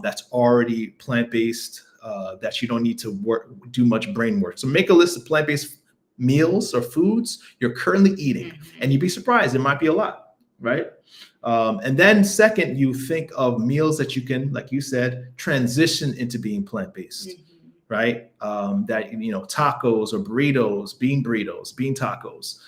That's already plant-based, that you don't need to do much brain work. So make a list of plant-based meals or foods you're currently eating, and you'd be surprised. It might be a lot. right? And then second, you think of meals that you can, like you said, transition into being plant-based, right? That, tacos or burritos, bean tacos,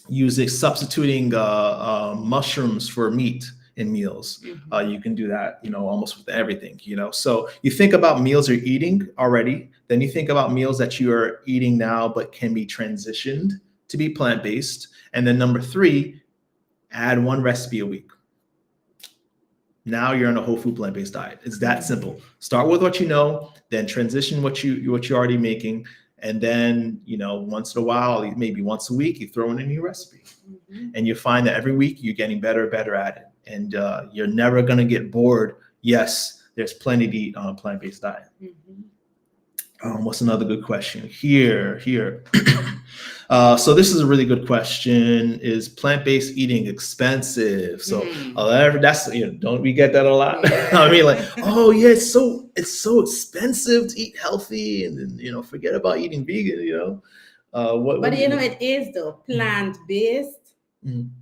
using substituting mushrooms for meat in meals. You can do that, almost with everything, So you think about meals you're eating already, then you think about meals that you are eating now but can be transitioned to be plant-based. And then number 3, add 1 recipe a week. Now you're on a whole food plant-based diet. It's that simple. Start with what you know, then transition what you're already making. And then, once in a while, maybe once a week, you throw in a new recipe. And you find that every week you're getting better and better at it. And you're never going to get bored. Yes, there's plenty to eat on a plant-based diet. What's another good question? Here. So this is a really good question. Is plant-based eating expensive? So that's, don't we get that a lot? I mean, like, oh yeah, it's so expensive to eat healthy, and then, forget about eating vegan, it is though plant-based.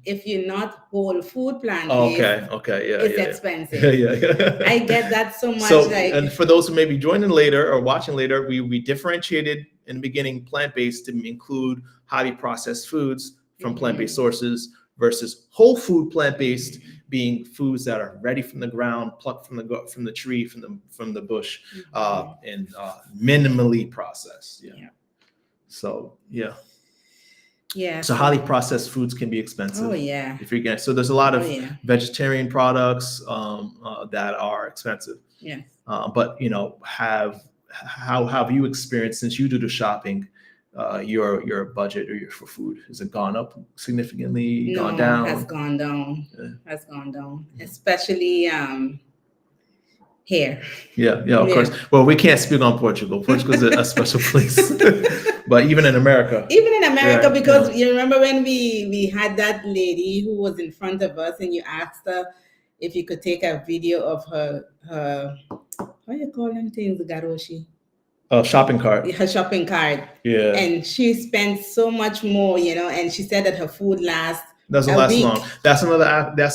If you're not whole food plant-based, it's expensive. I get that so much. So, and for those who may be joining later or watching later, we differentiated in the beginning plant-based to include highly processed foods from plant-based sources versus whole food plant-based being foods that are ready from the ground, plucked from the tree, from the bush, and minimally processed. So so highly processed foods can be expensive. If you're getting, so there's a lot of vegetarian products that are expensive. But how have you experienced, since you do the shopping, your budget for food? Has it gone up significantly? No, gone down? Has gone down. Has gone down, especially here. Of course. Well, we can't speak on Portugal. Portugal's a special place. But even in America. Because you remember when we had that lady who was in front of us, and you asked her if you could take a video of her what you call them things, garoshi? Shopping cart. Her shopping cart. And she spent so much more, and she said that her food doesn't last long. That's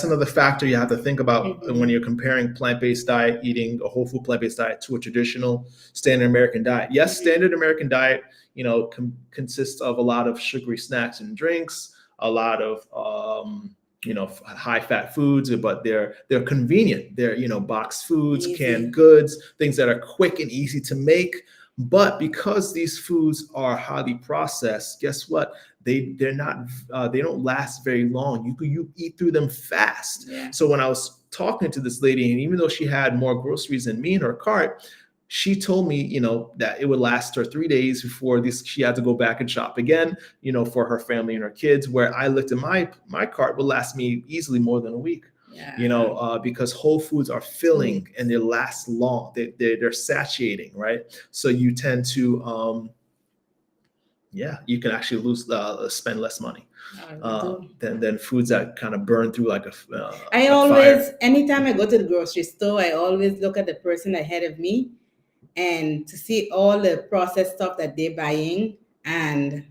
another factor you have to think about when you're comparing plant-based diet, eating a whole food plant-based diet, to a traditional standard American diet. Yes, standard American diet, consists of a lot of sugary snacks and drinks, a lot of high-fat foods, but they're convenient. They're boxed foods, canned goods, things that are quick and easy to make. But because these foods are highly processed, guess what? They're not. They don't last very long. You eat through them fast. So when I was talking to this lady, and even though she had more groceries than me in her cart, she told me, that it would last her 3 days before she had to go back and shop again, for her family and her kids. Where I looked at my cart would last me easily more than a week. Because whole foods are filling and they last long. They're satiating, right? So you tend to, you can actually spend less money than foods that kind of burn through like anytime I go to the grocery store, I always look at the person ahead of me and to see all the processed stuff that they're buying, and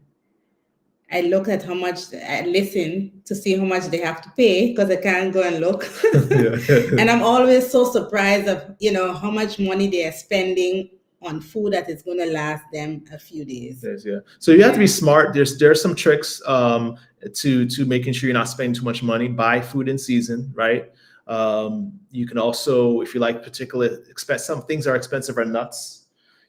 I look at I listen to see how much they have to pay, because I can't go and look. And I'm always so surprised of, how much money they are spending on food that is going to last them a few days. So you have to be smart. There's some tricks to making sure you're not spending too much money. Buy food in season, right? You can also, if you like some things are expensive, are nuts.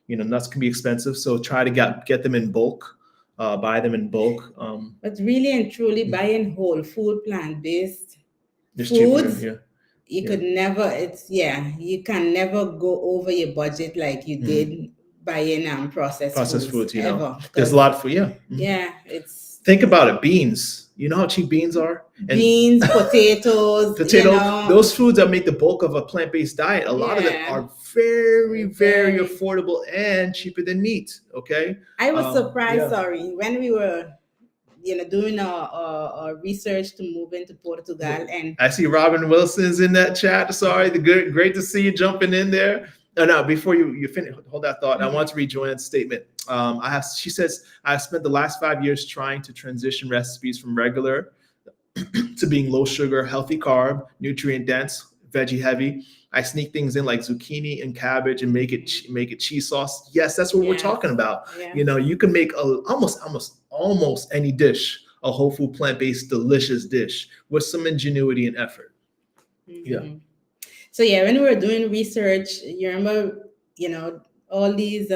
Nuts can be expensive. So try to get them in bulk. Buy them in bulk. But really and truly, buying whole food, plant-based foods, you could never. You can never go over your budget like you did buying processed foods. Ever. There's a lot of food. It's. Think about it. Beans. You know how cheap beans are? Beans, potatoes. Those foods that make the bulk of a plant-based diet, a lot of them are very, very affordable and cheaper than meat. Okay. I was surprised, when we were, doing our research to move into Portugal, and I see Robin Wilson's in that chat. Sorry, great to see you jumping in there. No, before you finish, hold that thought. I want to read Joanne's statement. She says, I have spent the last 5 years trying to transition recipes from regular to being low sugar, healthy carb, nutrient dense, veggie heavy. I sneak things in like zucchini and cabbage and make it cheese sauce. Yes, that's what we're talking about. Yeah. You know, you can make almost any dish a whole food, plant-based, delicious dish with some ingenuity and effort. Yeah. So yeah, when we were doing research, you remember, all these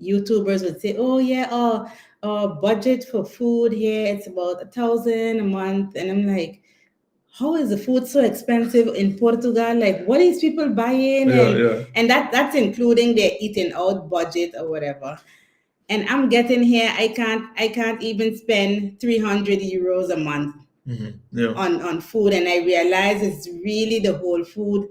YouTubers would say, "Oh yeah, budget for food here, it's about 1,000 a month," and I'm like, how is the food so expensive in Portugal? Like, what is people buying? And that's including their eating out budget or whatever. And I'm getting here, I can't even spend 300 euros a month on food. And I realize it's really the whole food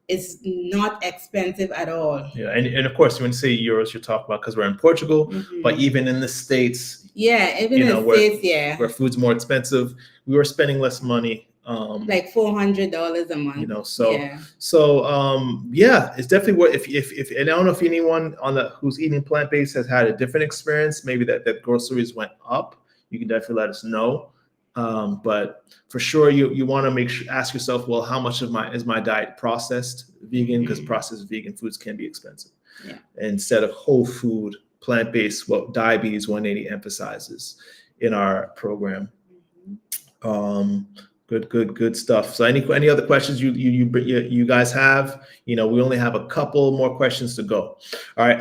is not expensive at all. Yeah, and of course, when you say euros, you're talking about because we're in Portugal, but even in the States, even in the States, where food's more expensive, we were spending less money. Like $400 a month. It's definitely what if and I don't know if anyone who's eating plant-based has had a different experience, maybe that groceries went up. You can definitely let us know. But for sure, you want to ask yourself, well, how much of is my diet processed vegan? Because processed vegan foods can be expensive. Yeah. Instead of whole food, plant-based, what Diabetes 180 emphasizes in our program. Good stuff. So any other questions you guys have? We only have a couple more questions to go. All right.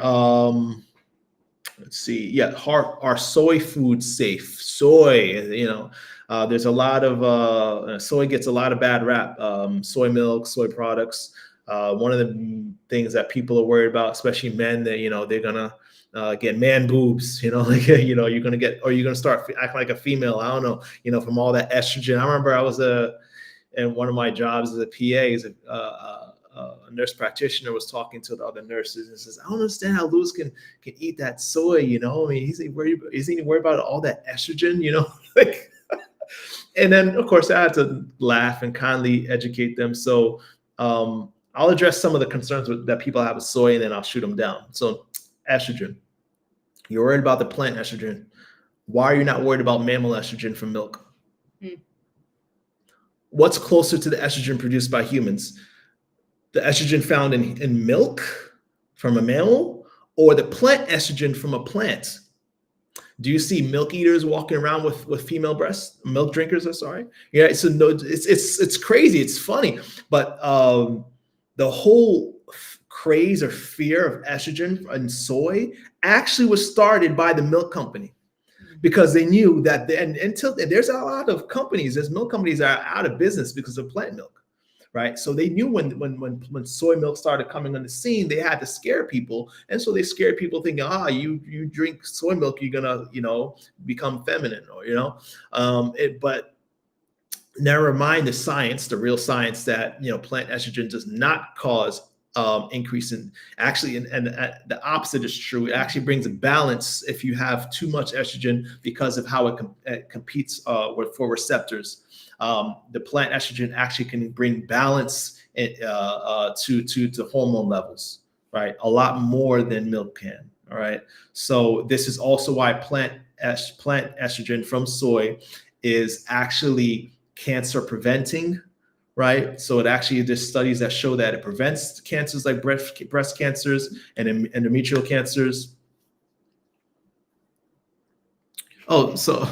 Let's see. Yeah, are soy foods safe? Soy, there's a lot of soy gets a lot of bad rap. Soy milk, soy products. One of the things that people are worried about, especially men, that they're gonna get man boobs, you're gonna start acting like a female. I don't know, from all that estrogen. I remember I was in one of my jobs as a PA, as a nurse practitioner, was talking to the other nurses and says, I don't understand how Lewis can eat that soy, I mean, isn't he worried about all that estrogen, and then of course I had to laugh and kindly educate them. So I'll address some of the concerns that people have with soy, and then I'll shoot them down. So estrogen. You're worried about the plant estrogen. Why are you not worried about mammal estrogen from milk? What's closer to the estrogen produced by humans? The estrogen found in milk from a mammal, or the plant estrogen from a plant? Do you see milk eaters walking around with female breasts? Milk drinkers, sorry. Yeah, so no, it's crazy. It's funny, but the whole craze or fear of estrogen in soy actually was started by the milk company, because they knew that there's a lot of companies, there's milk companies that are out of business because of plant milk, right? So they knew when soy milk started coming on the scene, they had to scare people, and so they scared people thinking, you drink soy milk, you're gonna become feminine, or but never mind the science, the real science, that plant estrogen does not cause increase in, actually, and the opposite is true. It actually brings a balance if you have too much estrogen, because of how it competes for receptors. The plant estrogen actually can bring balance to hormone levels, right? A lot more than milk can. All right. So this is also why plant estrogen from soy is actually cancer preventing. Right. So it actually, there's studies that show that it prevents cancers like breast cancers and endometrial cancers. Oh, so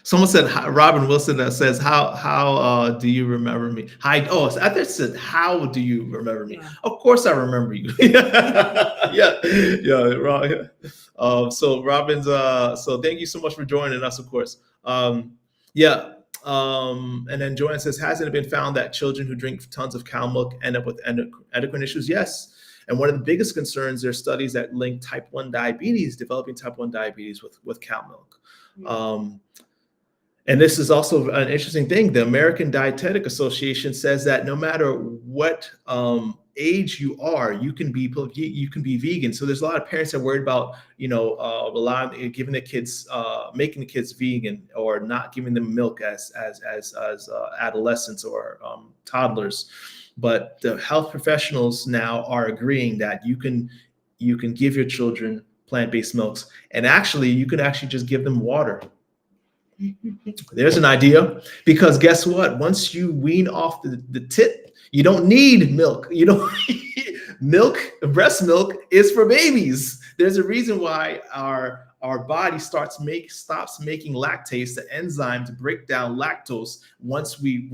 someone said, Robin Wilson says, how do you remember me? Hi. Oh, so I just said, how do you remember me? Yeah. Of course I remember you. Yeah. So Robin's, so thank you so much for joining us, of course. And then Joanne says, hasn't it been found that children who drink tons of cow milk end up with endocrine issues? Yes. And one of the biggest concerns, there are studies that link developing type 1 diabetes with cow milk. Mm-hmm. And this is also an interesting thing. The American Dietetic Association says that no matter what age you are, you can be vegan. So there's a lot of parents that are worried about, giving the kids, making the kids vegan, or not giving them milk as adolescents or toddlers. But the health professionals now are agreeing that you can give your children plant-based milks, and actually you can actually just give them water. There's an idea, because guess what? Once you wean off the tit, you don't need milk. You don't milk, breast milk is for babies. There's a reason why our body stops making lactase, the enzyme to break down lactose once we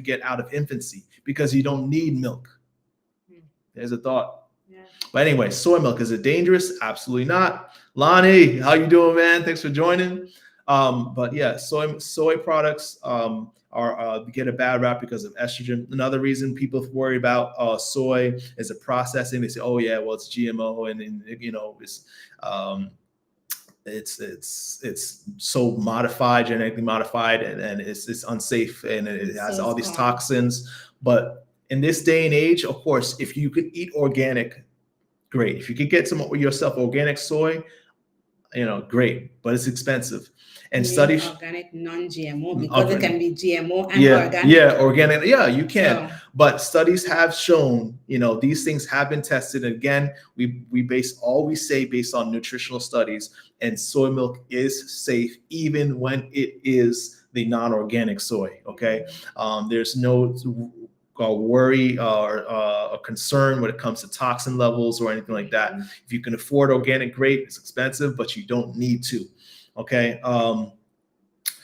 get out of infancy, because you don't need milk. There's a thought. Yeah. But anyway, soy milk, is it dangerous? Absolutely not. Lonnie, how you doing, man? Thanks for joining. But yeah, soy products get a bad rap because of estrogen. Another reason people worry about soy is the processing. They say, oh yeah, well, it's GMO, and you know, it's so modified, genetically modified, and it's unsafe, and it has all these toxins. But in this day and age, of course, if you could eat organic, great. If you could get some yourself organic soy, you know, great, but it's expensive. And studies organic, non-GMO, because it can be GMO and organic. Yeah, organic. Yeah, you can. So, but studies have shown, you know, these things have been tested. And again, we base all we say based on nutritional studies, and soy milk is safe even when it is the non-organic soy. Okay, there's no worry or a concern when it comes to toxin levels or anything like that. If you can afford organic, great. It's expensive, but you don't need to. Okay.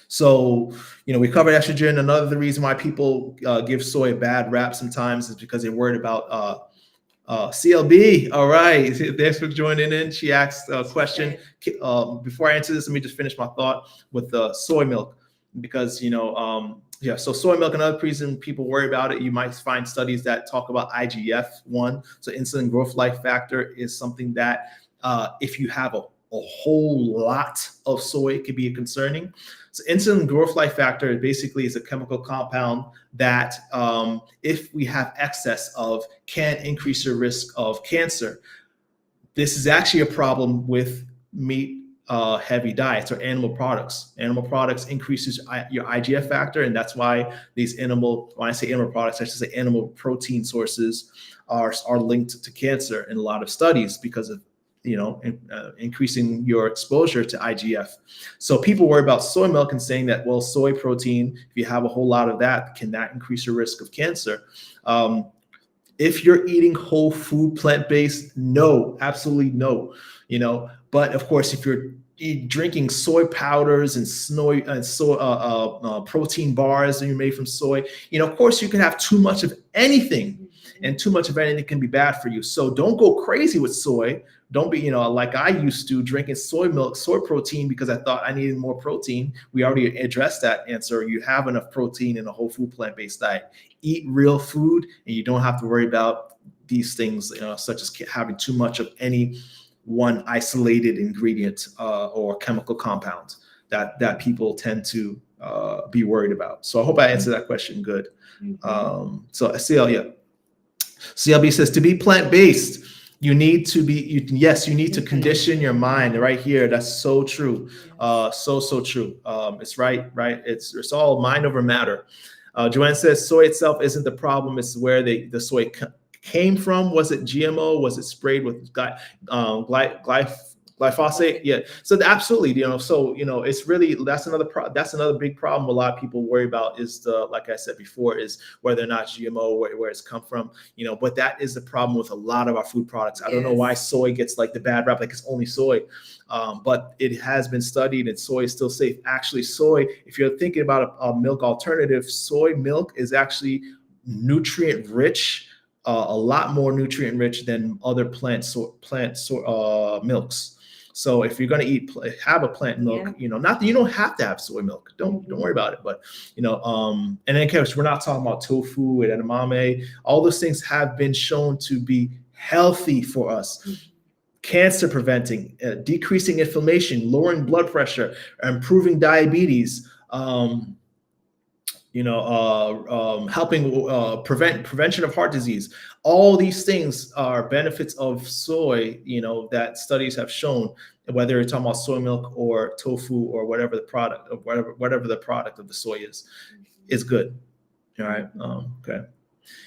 So, you know, we covered estrogen. Another reason why people give soy a bad rap sometimes is because they're worried about CLB. All right. Thanks for joining in. She asked a question. Before I answer this, let me just finish my thought with the soy milk, because, you know, so soy milk, another reason people worry about it, you might find studies that talk about IGF-1. So insulin growth factor is something that if you have a whole lot of soy, it could be concerning. So insulin growth factor basically is a chemical compound that if we have excess of, can increase your risk of cancer. This is actually a problem with meat heavy diets or animal products. Animal products increases your IGF factor, and that's why these when I say animal products, I should say animal protein sources are linked to cancer in a lot of studies, because of, you know, increasing your exposure to IGF. So people worry about soy milk and saying that, well, soy protein, if you have a whole lot of that, can that increase your risk of cancer? If you're eating whole food, plant-based, no, absolutely no. You know, but of course, if you're drinking soy powders and protein bars that are made from soy, you know, of course, you can have too much of anything, and too much of anything can be bad for you. So don't go crazy with soy. Don't be, you know, like I used to, drinking soy milk, soy protein, because I thought I needed more protein. We already addressed that answer. You have enough protein in a whole food plant-based diet. Eat real food, and you don't have to worry about these things, you know, such as having too much of any one isolated ingredient or chemical compound that people tend to be worried about. So I hope I answered that question good. So CLB says, to be plant-based, you need to need to condition your mind. Right here, that's so true. So true. It's right. It's all mind over matter. Joanne says, soy itself isn't the problem. It's where the soy came from. Was it GMO? Was it sprayed with glyphosate? Yeah. So absolutely, you know. So, you know, it's really, that's another big problem. A lot of people worry about is like I said before, is whether or not GMO, where it's come from. You know, but that is the problem with a lot of our food products. I don't know why soy gets like the bad rap, like it's only soy, but it has been studied, and soy is still safe. Actually, soy, if you're thinking about a milk alternative, soy milk is actually nutrient rich. A lot more nutrient rich than other plant milks. So if you're going to have a plant milk, you know, you don't have to have soy milk. Don't worry about it. But, you know, and then of course, we're not talking about tofu and edamame. All those things have been shown to be healthy for us. Cancer preventing, decreasing inflammation, lowering blood pressure, improving diabetes. Helping prevention of heart disease. All these things are benefits of soy, you know, that studies have shown, whether you're talking about soy milk or tofu or whatever the product of whatever the product of the soy is good. All right. Okay.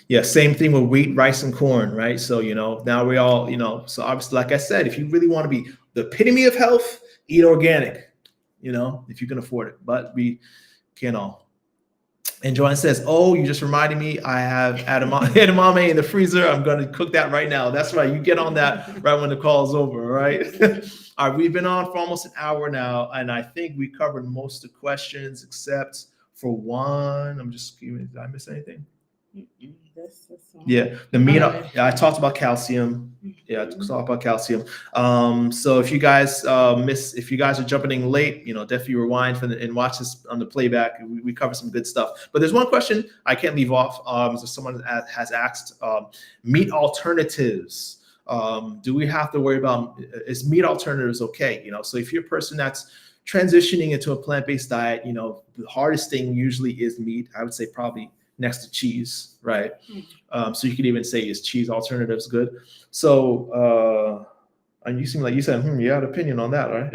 Yeah. Same thing with wheat, rice, and corn. Right. So, you know, now we all, you know, so obviously, like I said, if you really want to be the epitome of health, eat organic. if you can afford it, but we can't all. And Joanne says, "Oh, you just reminded me. I have edamame in the freezer. I'm going to cook that right now." That's right. You get on that right when the call is over. Right. All right. We've been on for almost an hour now, and I think we covered most of the questions except for one. Did I miss anything? Yeah, the meat. I talked about calcium. Yeah, I talked about calcium. So if you guys if you guys are jumping in late, definitely rewind and watch this on the playback. We cover some good stuff. But there's one question I can't leave off. So someone has asked, meat alternatives. Do we have to worry about, is meat alternatives okay? So if you're a person that's transitioning into a plant-based diet, the hardest thing usually is meat. I would say probably next to cheese, right? So you could even say, is cheese alternatives good? So, and you seem like you said, you had an opinion on that, right?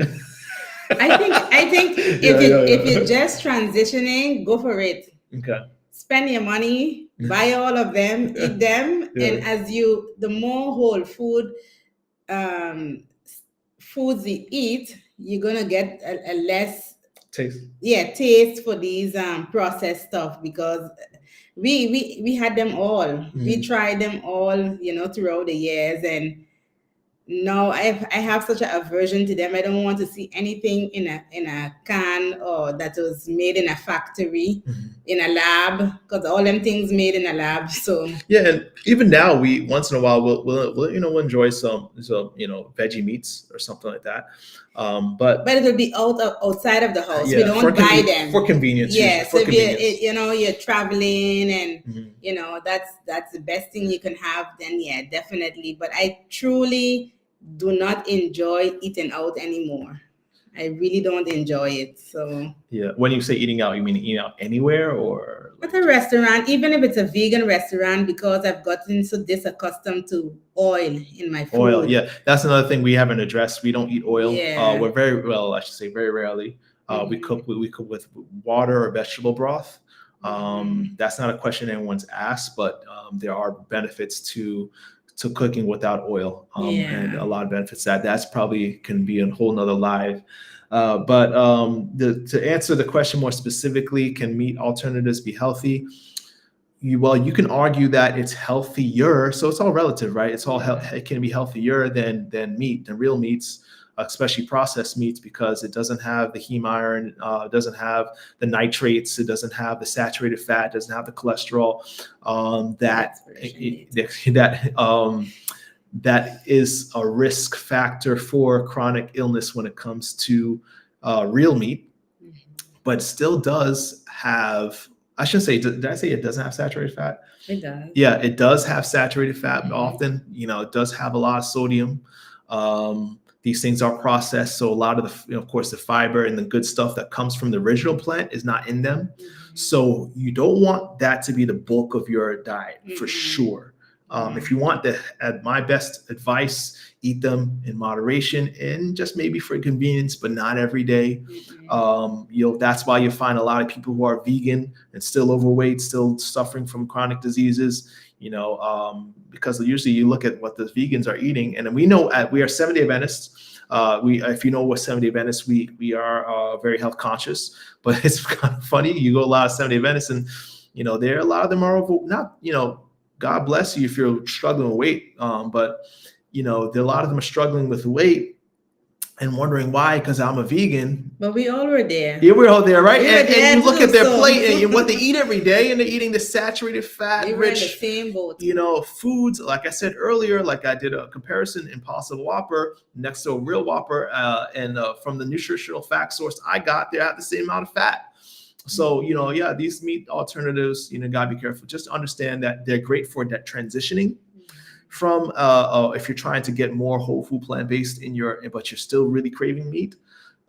I think if you're just transitioning, go for it. Okay. Spend your money, buy all of them, eat them, and as the more whole food foods you eat, you're gonna get a less taste for these processed stuff, because we had them all. We tried them all, throughout the years, and now I have such an aversion to them. I don't want to see anything in a can or that was made in a factory, in a lab, because all them things made in a lab. So yeah, and even now we once in a while we'll enjoy some veggie meats or something like that. But it will be outside of the house. We don't buy them for convenience. Yes, so if you're traveling and that's the best thing you can have, then yeah, definitely. But I truly do not enjoy eating out anymore. I really don't enjoy it. So yeah, when you say eating out, you mean eating out anywhere or at a restaurant, even if it's a vegan restaurant, because I've gotten so accustomed to oil in my food. Oil, yeah, that's another thing we haven't addressed. We don't eat oil. Yeah. We're very rarely. We cook with water or vegetable broth. That's not a question anyone's asked, but there are benefits to cooking without oil, and a lot of benefits that's probably can be a whole nother live. But to answer the question more specifically, can meat alternatives be healthy? You can argue that it's healthier, so it's all relative, right? It can be healthier than real meats, especially processed meats, because it doesn't have the heme iron, it doesn't have the nitrates, it doesn't have the saturated fat, it doesn't have the cholesterol that is a risk factor for chronic illness when it comes to real meat, but still does have, I shouldn't say, did I say it doesn't have saturated fat? It does. Yeah, it does have saturated fat. Often, it does have a lot of sodium. These things are processed, so a lot of the, of course, the fiber and the good stuff that comes from the original plant is not in them. So you don't want that to be the bulk of your diet, for sure. If you want my best advice, eat them in moderation and just maybe for convenience, but not every day. That's why you find a lot of people who are vegan and still overweight, still suffering from chronic diseases, because usually you look at what the vegans are eating, and we know we are Seventh-day Adventists. If you know what Seventh-day Adventists, we are very health conscious, but it's kind of funny. You go a lot of Seventh-day Adventists, and a lot of them are not, God bless you if you're struggling with weight. But a lot of them are struggling with weight and wondering why, because I'm a vegan. But we all were there. Yeah, we're all there, right? And you look at their plate and what they eat every day, and they're eating the saturated fat, rich, in the same boat. Foods. Like I said earlier, like I did a comparison, Impossible Whopper next to a real Whopper, and from the nutritional fact source I got, they have the same amount of fat. So, these meat alternatives, gotta be careful. Just understand that they're great for that transitioning from, if you're trying to get more whole food plant-based but you're still really craving meat,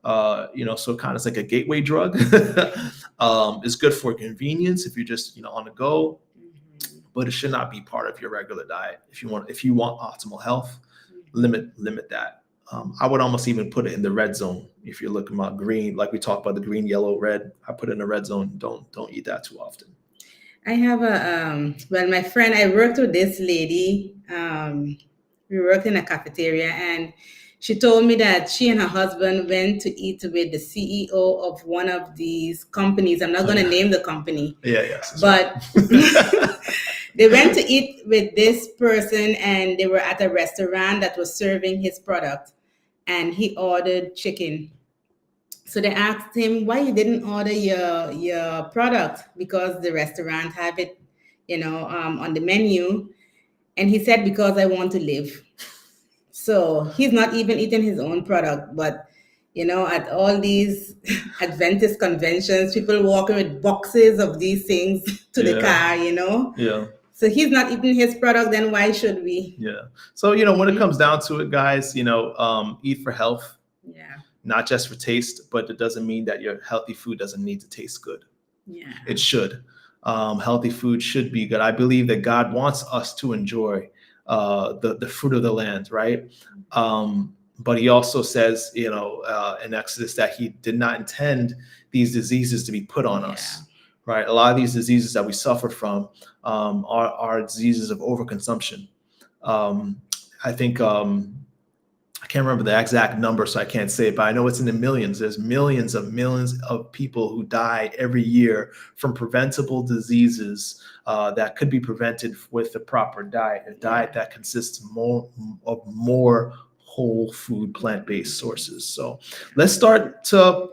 so kind of like a gateway drug. It's good for convenience if you're just, on the go, but it should not be part of your regular diet. If you want optimal health, limit that. I would almost even put it in the red zone. If you're looking about green, like we talked about the green, yellow, red, I put it in the red zone. Don't eat that too often. I have my friend, I worked with this lady. We worked in a cafeteria, and She told me that she and her husband went to eat with the CEO of one of these companies. I'm not going to name the company. Yes. But they went to eat with this person, and they were at a restaurant that was serving his product, and he ordered chicken. So they asked him why you didn't order your product, because the restaurant have it, on the menu. And he said, because I want to live. So he's not even eating his own product, but at all these Adventist conventions, people walking with boxes of these things to the car, Yeah. So he's not eating his product, then why should we? Yeah. So, when it comes down to it, guys, eat for health. Yeah. Not just for taste, but it doesn't mean that your healthy food doesn't need to taste good. Yeah. It should. Healthy food should be good. I believe that God wants us to enjoy the fruit of the land, right? But he also says, in Exodus, that he did not intend these diseases to be put on us, right? A lot of these diseases that we suffer from are diseases of overconsumption. I think I can't remember the exact number, so I can't say it, but I know it's in the millions. There's millions of people who die every year from preventable diseases that could be prevented with the proper diet, a diet that consists of more whole food, plant-based sources. So let's start to,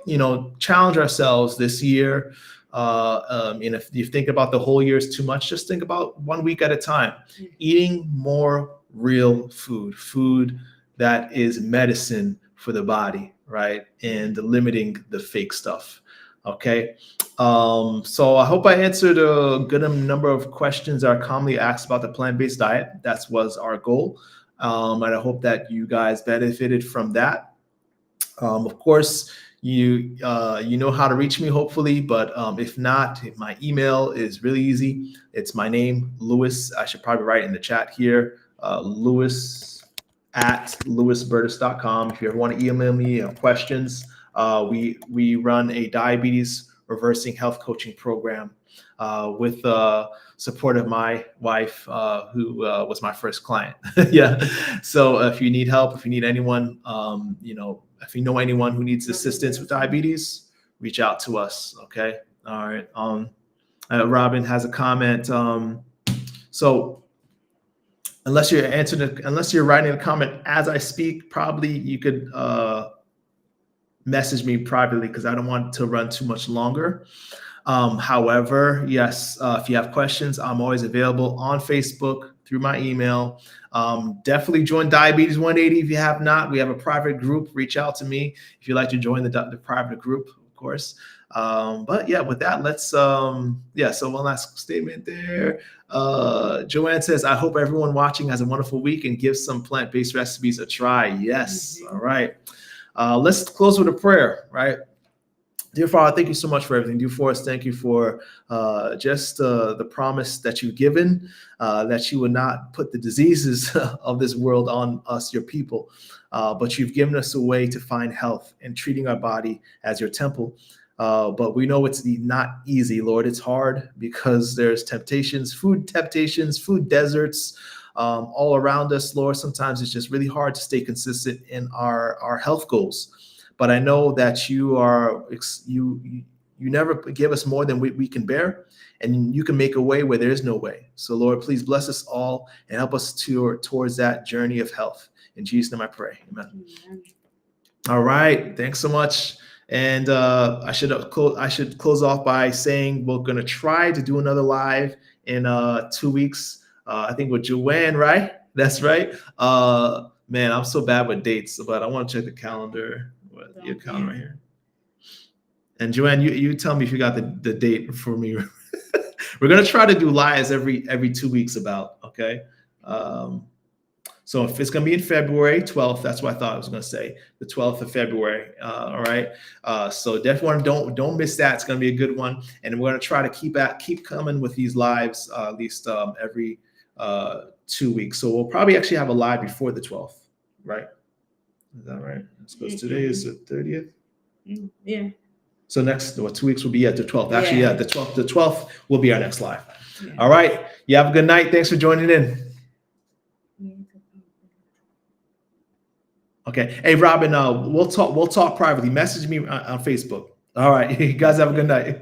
challenge ourselves this year. And if you think about the whole year is too much, just think about 1 week at a time, eating more real food that is medicine for the body, right? And limiting the fake stuff. Okay. So I hope I answered a good number of questions that are commonly asked about the plant-based diet. That was our goal. And I hope that you guys benefited from that. Of course, you know how to reach me, hopefully, but if not, my email is really easy. It's my name, Louis. I should probably write in the chat here, louis@louisburtis.com. If you ever want to email me questions, we run a diabetes reversing health coaching program with support of my wife, who was my first client. Yeah. So if you need help, if you need anyone, if you know anyone who needs assistance with diabetes, reach out to us. Okay. All right. Robin has a comment. So unless you're writing a comment as I speak, probably you could message me privately, because I don't want to run too much longer. However, yes, if you have questions, I'm always available on Facebook, through my email. Definitely join Diabetes 180 if you have not. We have a private group. Reach out to me if you'd like to join the private group, of course. But yeah, with that, let's so one last statement there. Joanne says, I hope everyone watching has a wonderful week and gives some plant-based recipes a try. Yes. All right. Let's close with a prayer, right? Dear Father, thank you so much for everything. Dear Forrest, thank you for just the promise that you've given, that you would not put the diseases of this world on us, your people, but you've given us a way to find health and treating our body as your temple. But we know it's not easy, Lord. It's hard because there's food deserts all around us, Lord. Sometimes it's just really hard to stay consistent in our health goals. But I know that you never give us more than we can bear, and you can make a way where there is no way. So Lord, please bless us all and help us towards that journey of health. In Jesus' name I pray. Amen. All right. Thanks so much. And I should close off by saying we're going to try to do another live in 2 weeks. I think with Joanne, right? That's right. Man, I'm so bad with dates, but I want to check the calendar. Your calendar right here. And Joanne, you tell me if you got the date for me. We're gonna try to do lives every 2 weeks about. Okay. So if it's gonna be in February 12th, that's what I thought I was gonna say, the 12th of February. All right. So definitely don't miss that. It's gonna be a good one, and we're gonna try to keep coming with these lives at least every 2 weeks. So we'll probably actually have a live before the 12th, right? Is that right? Because today is the 30th. Yeah. So next 2 weeks will be at the 12th. Actually, yeah, the 12th will be our next live. Yeah. All right. You have a good night. Thanks for joining in. Okay. Hey, Robin, we'll talk privately. Message me on Facebook. All right. You guys have a good night.